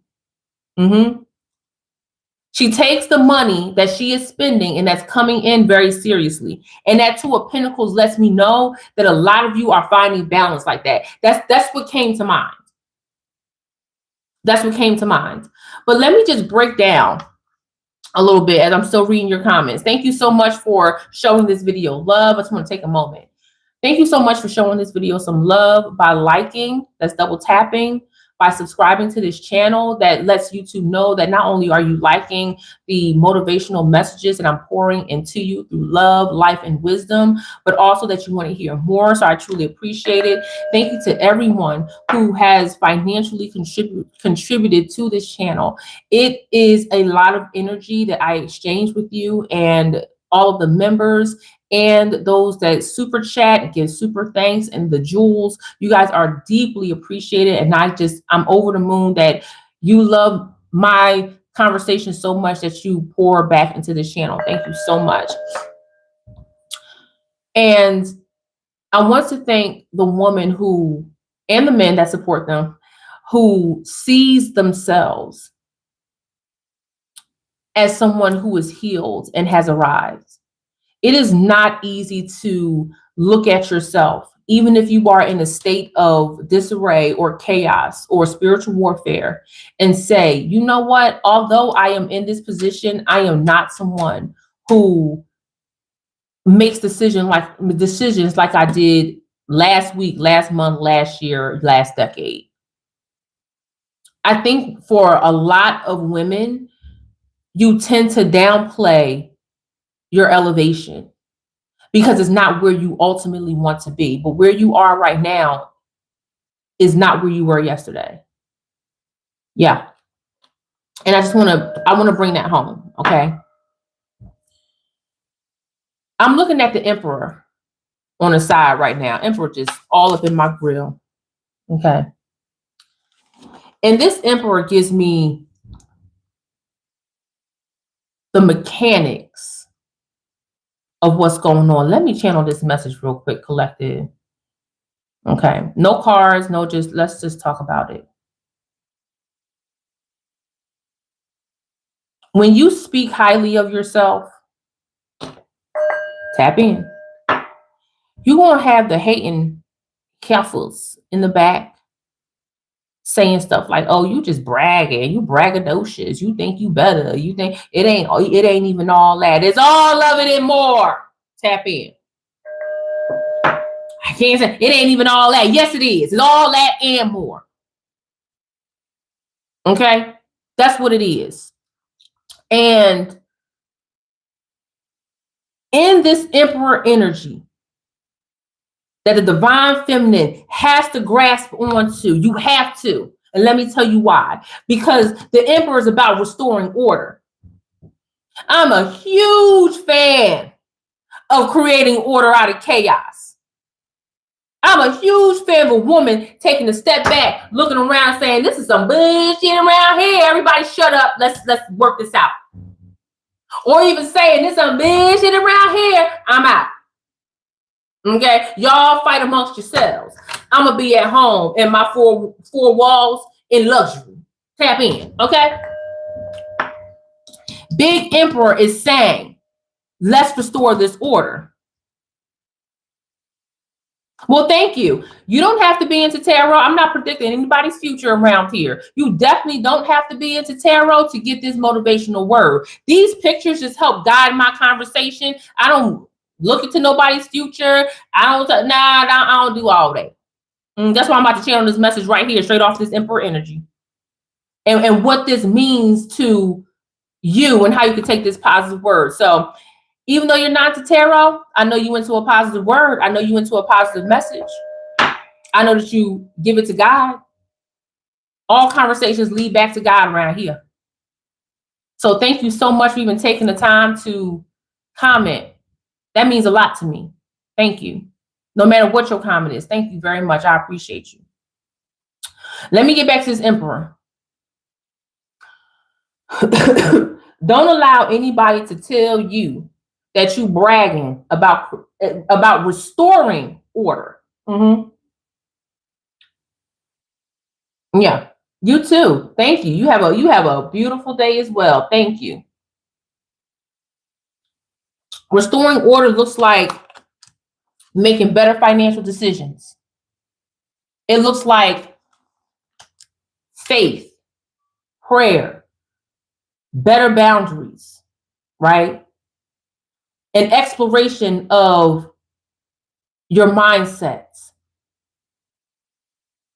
She takes the money that she is spending and that's coming in very seriously. And that Two of Pentacles lets me know that a lot of you are finding balance like that. That's what came to mind. That's what came to mind. But let me just break down a little bit as I'm still reading your comments. Thank you so much for showing this video love. I just want to take a moment. Thank you so much for showing this video some love by liking, that's double tapping, by subscribing to this channel. That lets YouTube know that not only are you liking the motivational messages that I'm pouring into you through love, life, and wisdom, but also that you want to hear more. So I truly appreciate it. Thank you to everyone who has financially contributed to this channel. It is a lot of energy that I exchange with you and all of the members and those that super chat, give super thanks, and the jewels. You guys are deeply appreciated. And I'm over the moon that you love my conversation so much that you pour back into this channel. Thank you so much. And I want to thank the woman and the men that support them, who sees themselves as someone who is healed and has arrived. It is not easy to look at yourself, even if you are in a state of disarray or chaos or spiritual warfare, and say, you know what, although I am in this position, I am not someone who makes decisions like I did last week, last month, last year, last decade. I think for a lot of women, you tend to downplay your elevation, because it's not where you ultimately want to be. But where you are right now is not where you were yesterday. Yeah. And I want to bring that home. Okay. I'm looking at the Emperor on the side right now. Emperor just all up in my grill. Okay. And this Emperor gives me the mechanics of what's going on. Let me channel this message real quick, collective. Okay. No cards, let's just talk about it. When you speak highly of yourself, tap in. You're going to have the hating heifers in the back saying stuff like, oh, you just bragging, you braggadocious, you think you better, you think it ain't even all that. It's all of it and more. Tap in. I can't say it ain't even all that. Yes, it is. It's all that and more. Okay? That's what it is. And in this Emperor energy, that the divine feminine has to grasp onto. You have to. And let me tell you why. Because the Emperor is about restoring order. I'm a huge fan of creating order out of chaos. I'm a huge fan of a woman taking a step back, looking around, saying, "This is some bullshit around here. Everybody shut up. Let's work this out." Or even saying, "This is some bullshit around here. I'm out." Okay, y'all fight amongst yourselves. I'm gonna be at home in my four walls in luxury. Tap in, okay? Big Emperor is saying, let's restore this order. Well, thank you. You don't have to be into tarot. I'm not predicting anybody's future around here. You definitely don't have to be into tarot to get this motivational word. These pictures just help guide my conversation. I don't look into nobody's future. I don't do all that. That's why I'm about to channel this message right here, straight off this Emperor energy. And what this means to you and how you can take this positive word. So even though you're not to tarot, I know you into a positive word. I know you into a positive message. I know that you give it to God. All conversations lead back to God around here. So thank you so much for even taking the time to comment. That means a lot to me. Thank you. No matter what your comment is. Thank you very much. I appreciate you. Let me get back to this Emperor. Don't allow anybody to tell you that you bragging about restoring order. Yeah, you too. Thank you. You have a beautiful day as well. Thank you. Restoring order looks like making better financial decisions. It looks like faith, prayer, better boundaries, right? An exploration of your mindsets,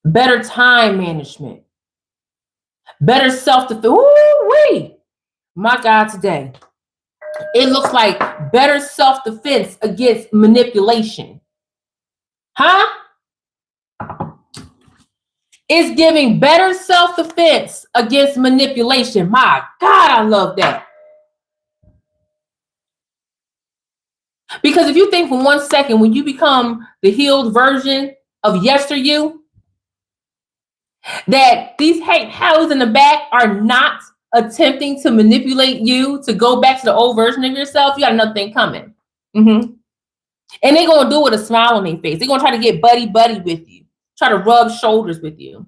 better time management, better self-defense. Ooh-wee. My God, today. It looks like better self-defense against manipulation. Huh? It's giving better self-defense against manipulation. My God, I love that. Because if you think for 1 second, when you become the healed version of yester-you, that these hoes in the back are not attempting to manipulate you to go back to the old version of yourself, you got another thing coming. And they're going to do it with a smile on their face. They're going to try to get buddy with you, try to rub shoulders with you.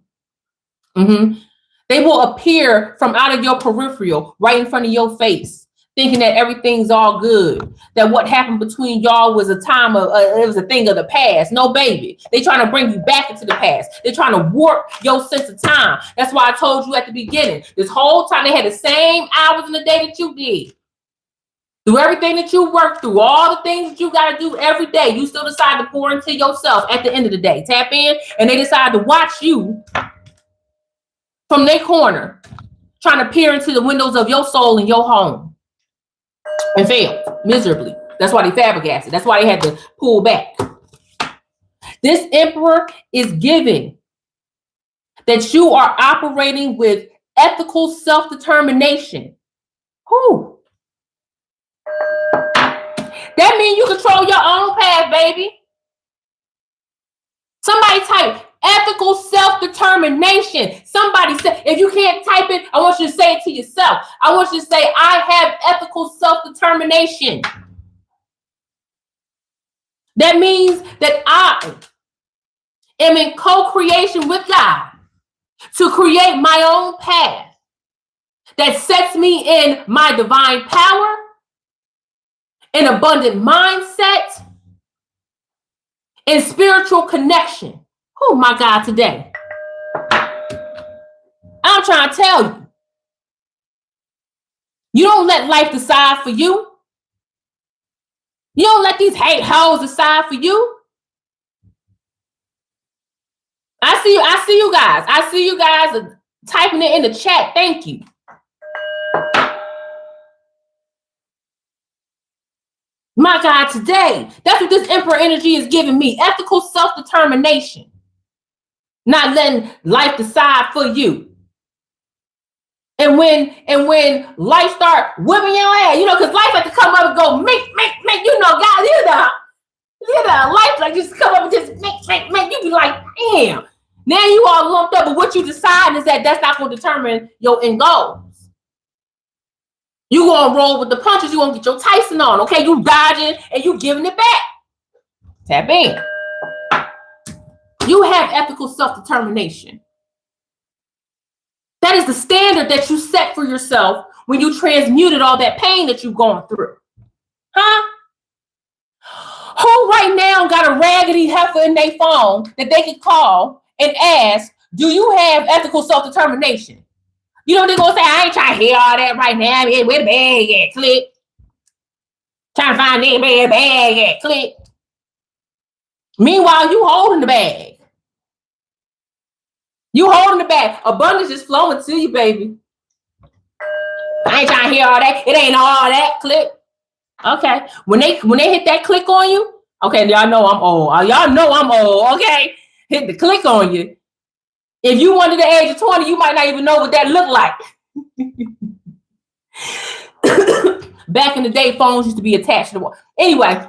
They will appear from out of your peripheral, right in front of your face, thinking that everything's all good, that what happened between y'all was a time of, it was a thing of the past. No, baby. They trying to bring you back into the past. They're trying to warp your sense of time. That's why I told you at the beginning, this whole time they had the same hours in the day that you did. Through everything that you work through, all the things that you got to do every day, you still decide to pour into yourself at the end of the day. Tap in, and they decide to watch you from their corner, trying to peer into the windows of your soul and your home, and failed miserably. That's why they flabbergasted. That's why they had to pull back. This Emperor is giving that you are operating with ethical self-determination. Whew. That means you control your own path, baby. Somebody type ethical self-determination. Somebody say, if you can't type it, I want you to say it to yourself. I want you to say, I have ethical self-determination. That means that I am in co-creation with God to create my own path that sets me in my divine power, an abundant mindset, and spiritual connection. Oh my God, today. I'm trying to tell you. You don't let life decide for you. You don't let these hate hoes decide for you. I see you guys. I see you guys typing it in the chat. Thank you. My God, today, that's what this Emperor energy is giving me. Ethical self-determination. Not letting life decide for you. And when life start whipping your ass, because life had to come up and go, make, God, life like just come up and just make, you be like, damn. Now you all lumped up, but what you decide is that's not going to determine your end goals. You gonna roll with the punches, you gonna get your Tyson on, okay? You dodging and you giving it back. Tap in. You have ethical self-determination. That is the standard that you set for yourself when you transmuted all that pain that you've gone through. Huh? Who right now got a raggedy heifer in their phone that they can call and ask, do you have ethical self-determination? You know they're going to say, I ain't trying to hear all that right now. Where the bag at? Click. Trying to find that bag at. Click. Meanwhile, you holding the bag. You holding the bag. Abundance is flowing to you, baby. I ain't trying to hear all that. It ain't all that. Click. Okay. When they hit that click on you, okay, y'all know I'm old. Y'all know I'm old, okay? Hit the click on you. If you under the age of 20, you might not even know what that looked like. Back in the day, phones used to be attached to the wall. Anyway,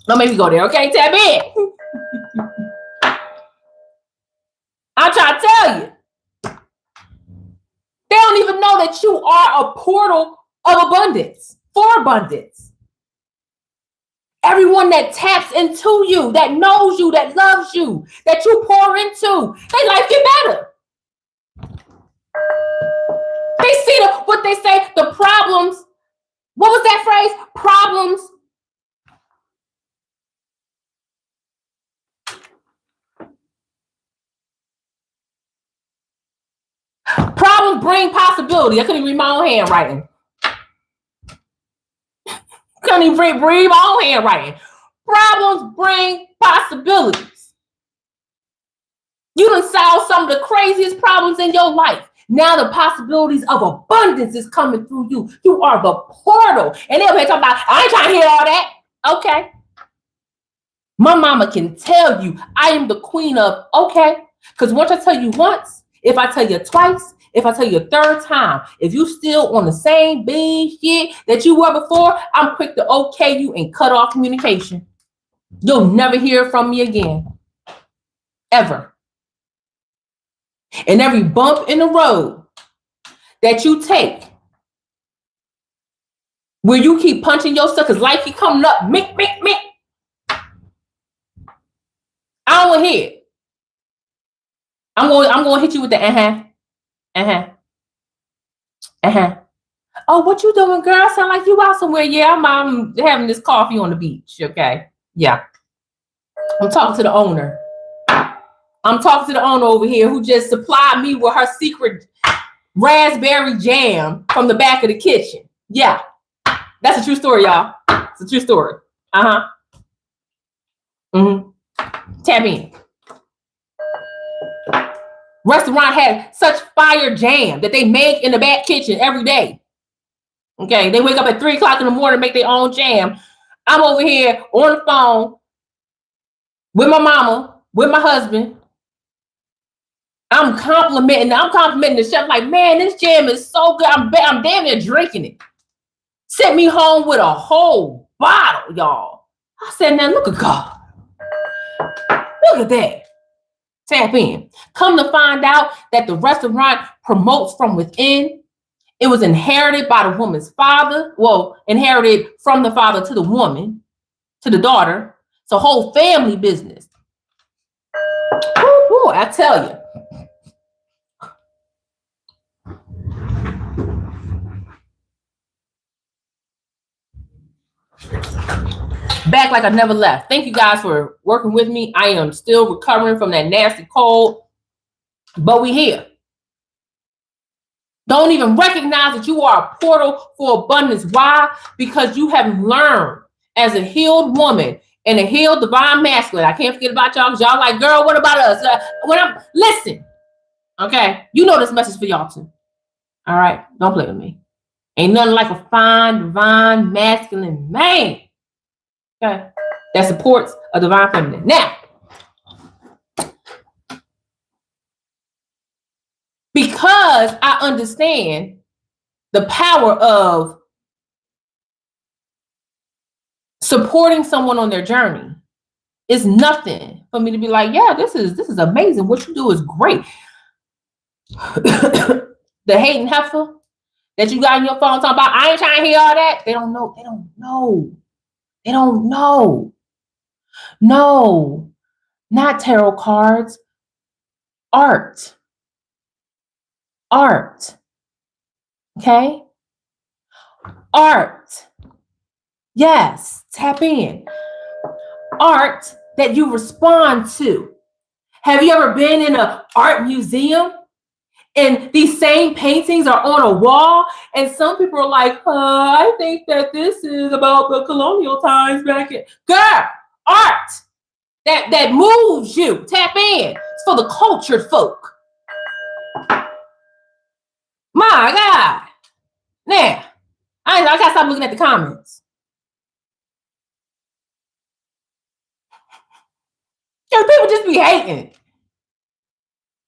don't make me go there, okay? Tap in. I'm trying to tell you. They don't even know that you are a portal of abundance, for abundance. Everyone that taps into you, that knows you, that loves you, that you pour into, their life get better. They see what they say, the problems. What was that phrase? Problems. Problems bring possibility. I couldn't even read my own handwriting. Couldn't even read my own handwriting. Problems bring possibilities. You done solved some of the craziest problems in your life. Now the possibilities of abundance is coming through you. You are the portal. And they'll be talking about, I ain't trying to hear all that. Okay. My mama can tell you I am the queen of, okay. Because once I tell you once, if I tell you twice, if I tell you a third time, if you still on the same big shit that you were before, I'm quick to okay you and cut off communication. You'll never hear from me again. Ever. And every bump in the road that you take, where you keep punching yourself, because life keep coming up, mick. I don't want to hear it. I'm going to hit you with the Oh, what you doing, girl? Sound like you out somewhere. Yeah, I'm having this coffee on the beach. Okay. Yeah. I'm talking to the owner. I'm talking to the owner over here who just supplied me with her secret raspberry jam from the back of the kitchen. Yeah. That's a true story, y'all. It's a true story. Tap in. Restaurant had such fire jam that they make in the back kitchen every day. Okay, they wake up at 3 o'clock in the morning, make their own jam. I'm over here on the phone with my mama, with my husband. I'm complimenting the chef, like, man, this jam is so good. I'm damn near drinking it. Sent me home with a whole bottle, y'all. I said, now look at God. Look at that. Tap in. Come to find out that the restaurant promotes from within. It was inherited by the woman's father. Well, inherited from the father to the woman, to the daughter. It's a whole family business. Ooh, I tell you. Back like I never left. Thank you guys for working with me. I am still recovering from that nasty cold, but we here. Don't even recognize that you are a portal for abundance. Why? Because you have learned as a healed woman and a healed divine masculine. I can't forget about y'all because y'all like, girl, what about us? Listen, okay, you know this message for y'all too. All right, don't play with me. Ain't nothing like a fine, divine, masculine man. Okay. That supports a divine feminine. Now, because I understand the power of supporting someone on their journey, it's nothing for me to be like, yeah, this is amazing. What you do is great. The hating heifer that you got in your phone talking about, I ain't trying to hear all that. They don't know. They don't know. They don't know. No, not tarot cards. Art. Art. Okay? Art. Yes, tap in. Art that you respond to. Have you ever been in an art museum and these same paintings are on a wall and some people are like, I think that this is about the colonial times back in. Girl, art that moves you. Tap in. It's for the cultured folk. My God. Now, I gotta stop looking at the comments. Because people just be hating.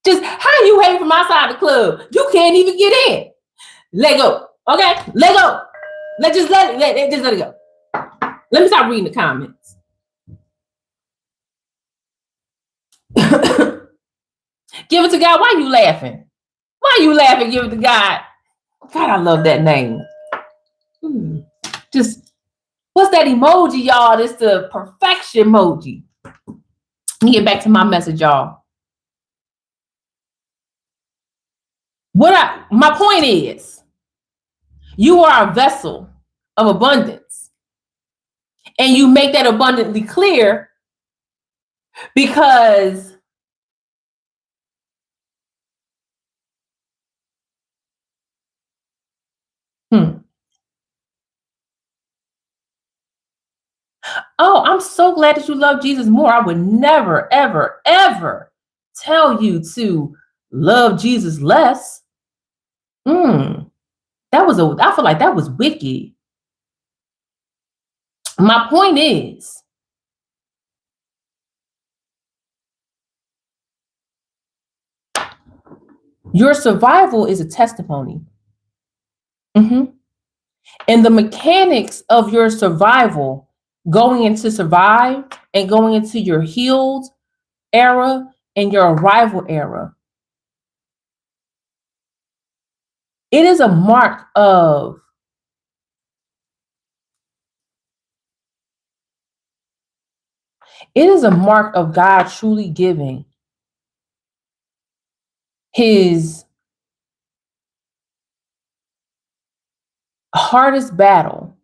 Just how you hating from outside the club? You can't even get in. Let go. Okay? Let go. Just let it go. Let me stop reading the comments. Give it to God. Why you laughing? Why you laughing? Give it to God. God, I love that name. Just what's that emoji, y'all? It's the perfection emoji. Let me get back to my message, y'all. My point is, you are a vessel of abundance, and you make that abundantly clear because oh, I'm so glad that you love Jesus more. I would never, ever, ever tell you to love Jesus less. I feel like that was wicked. My point is, your survival is a testimony. And the mechanics of your survival, going into survive and going into your healed era and your arrival era, it is a mark of God truly giving his hardest battle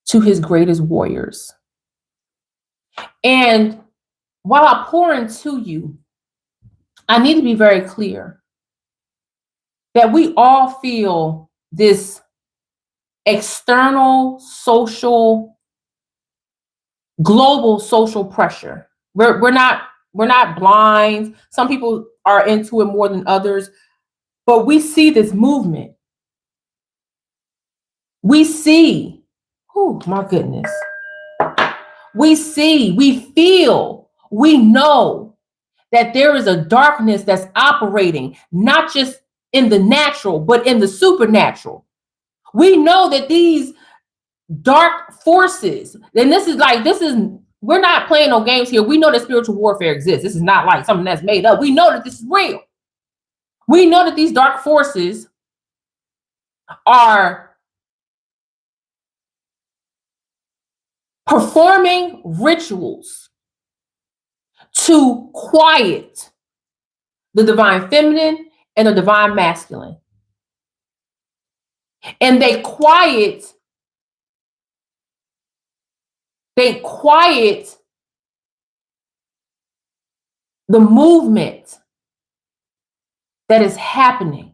to his greatest warriors. And while I pour into you, I need to be very clear that we all feel this external social, global social pressure. We're not blind. Some people are into it more than others, but we see this movement. We see, oh my goodness. We see, we feel, we know that there is a darkness that's operating, not just in the natural, but in the supernatural. We know that these dark forces, and we're not playing no games here. We know that spiritual warfare exists. This is not like something that's made up. We know that this is real. We know that these dark forces are performing rituals to quiet the divine feminine and the divine masculine. And they quiet the movement that is happening.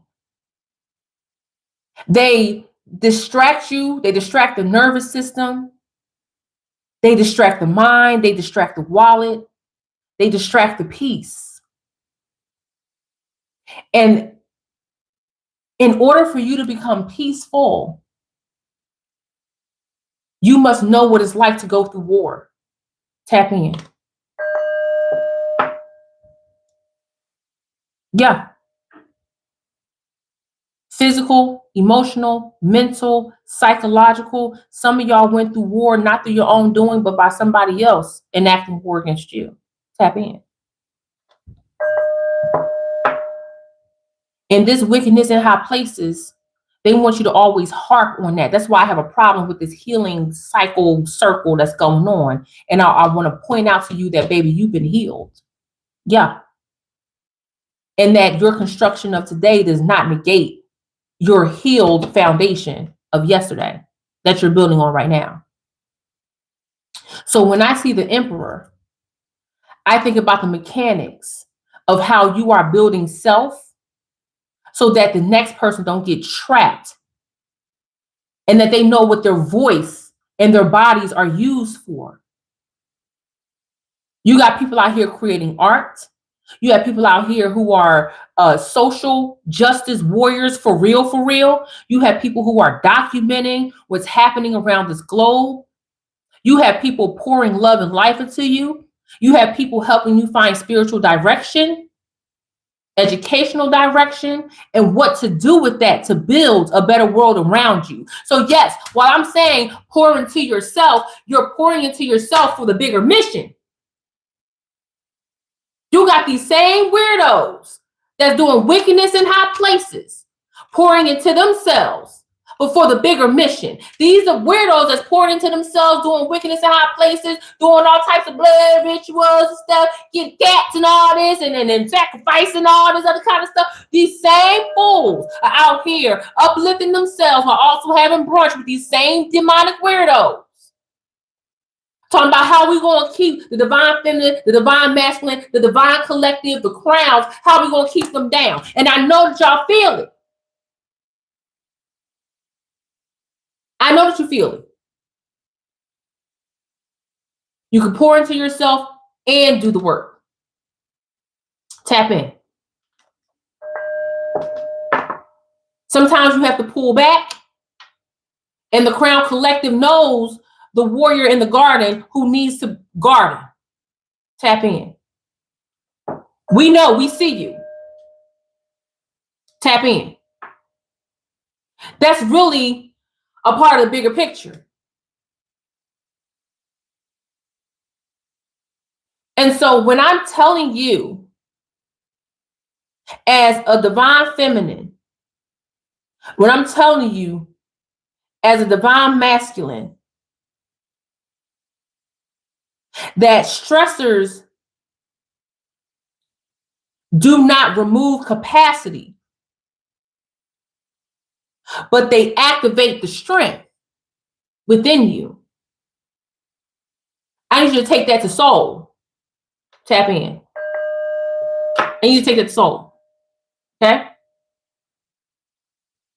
They distract you, they distract the nervous system, they distract the mind, they distract the wallet, they distract the peace. And in order for you to become peaceful, You must know what it's like to go through war. Tap in. Yeah. Physical, emotional, mental, psychological. Some of y'all went through war not through your own doing, but by somebody else enacting war against you. Tap in. And this wickedness in high places, they want you to always harp on that. That's why I have a problem with this healing cycle circle that's going on. And I want to point out to you that, baby, you've been healed. Yeah. And that your construction of today does not negate your healed foundation of yesterday that you're building on right now. So when I see the emperor, I think about the mechanics of how you are building self so that the next person don't get trapped, and that they know what their voice and their bodies are used for. You got people out here creating art. You have people out here who are social justice warriors for real, for real. You have people who are documenting what's happening around this globe. You have people pouring love and life into you. You have people helping you find spiritual direction, educational direction, and what to do with that to build a better world around you. So yes, while I'm saying pour into yourself, you're pouring into yourself for the bigger mission. You got these same weirdos that's doing wickedness in high places, pouring into themselves, but for the bigger mission. These are weirdos that's pouring into themselves, doing wickedness in high places, doing all types of blood rituals and stuff, getting cats and all this, and then sacrificing all this other kind of stuff. These same fools are out here uplifting themselves while also having brunch with these same demonic weirdos. Talking about how we going to keep the divine feminine, the divine masculine, the divine collective, the crowns, how we going to keep them down. And I know that y'all feel it. I know that you feel it. You can pour into yourself and do the work. Tap in. Sometimes you have to pull back, and the crown collective knows the warrior in the garden who needs to garden. Tap in. We know, we see you. Tap in. That's really a part of the bigger picture. And so when I'm telling you, as a divine feminine, when I'm telling you as a divine masculine, that stressors do not remove capacity, but they activate the strength within you. I need you to take that to soul. Tap in. I need you to take that to soul. Okay?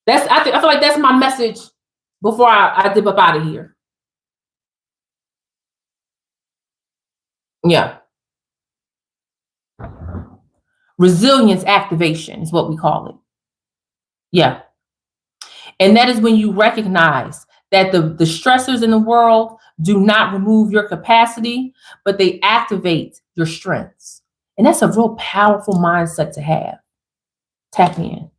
I feel like that's my message before I dip up out of here. Yeah. Resilience activation is what we call it. Yeah. And that is when you recognize that the stressors in the world do not remove your capacity, but they activate your strengths. And that's a real powerful mindset to have. Tap in.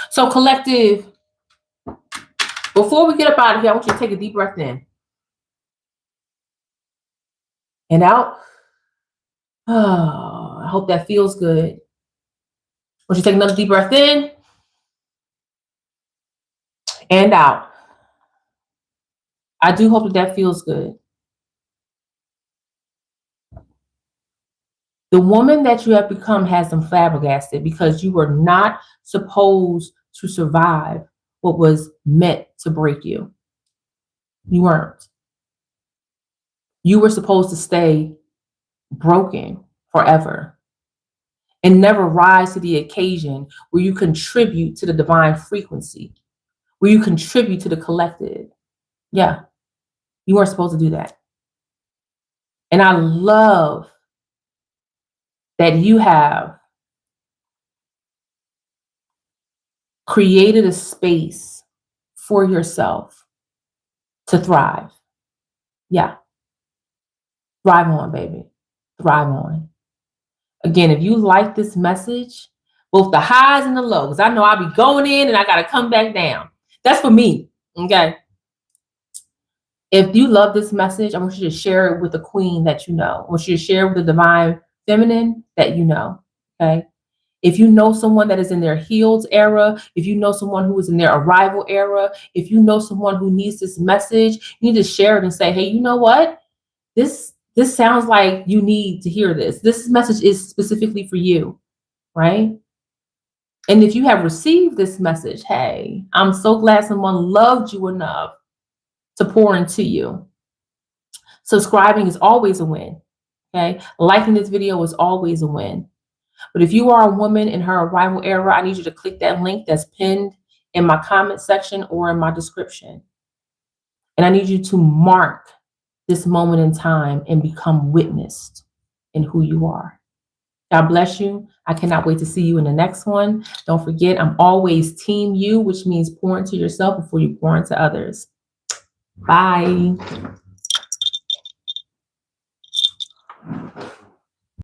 So collective, before we get up out of here, I want you to take a deep breath in and out. Oh, I hope that feels good. I want you to take another deep breath in and out. I do hope that feels good. The woman that you have become has them flabbergasted because you were not supposed to survive what was meant to break you. You weren't. You were supposed to stay broken forever and never rise to the occasion where you contribute to the divine frequency, where you contribute to the collective. Yeah, you weren't supposed to do that. And I love that you have created a space for yourself to thrive. Yeah. Thrive on, baby. Thrive on. Again, if you like this message, both the highs and the lows, I know I'll be going in and I got to come back down. That's for me. Okay. If you love this message, I want you to share it with the queen that you know. I want you to share it with the divine feminine that you know. Okay. If you know someone that is in their healed era, if you know someone who is in their arrival era, if you know someone who needs this message, you need to share it and say, hey, you know what? This sounds like you need to hear this. This message is specifically for you, right? And if you have received this message, hey, I'm so glad someone loved you enough to pour into you. Subscribing is always a win, okay? Liking this video is always a win. But if you are a woman in her arrival era, I need you to click that link that's pinned in my comment section or in my description. And I need you to mark this moment in time and become witnessed in who you are. God bless you. I cannot wait to see you in the next one. Don't forget, I'm always team you, which means pour into yourself before you pour into others. Bye.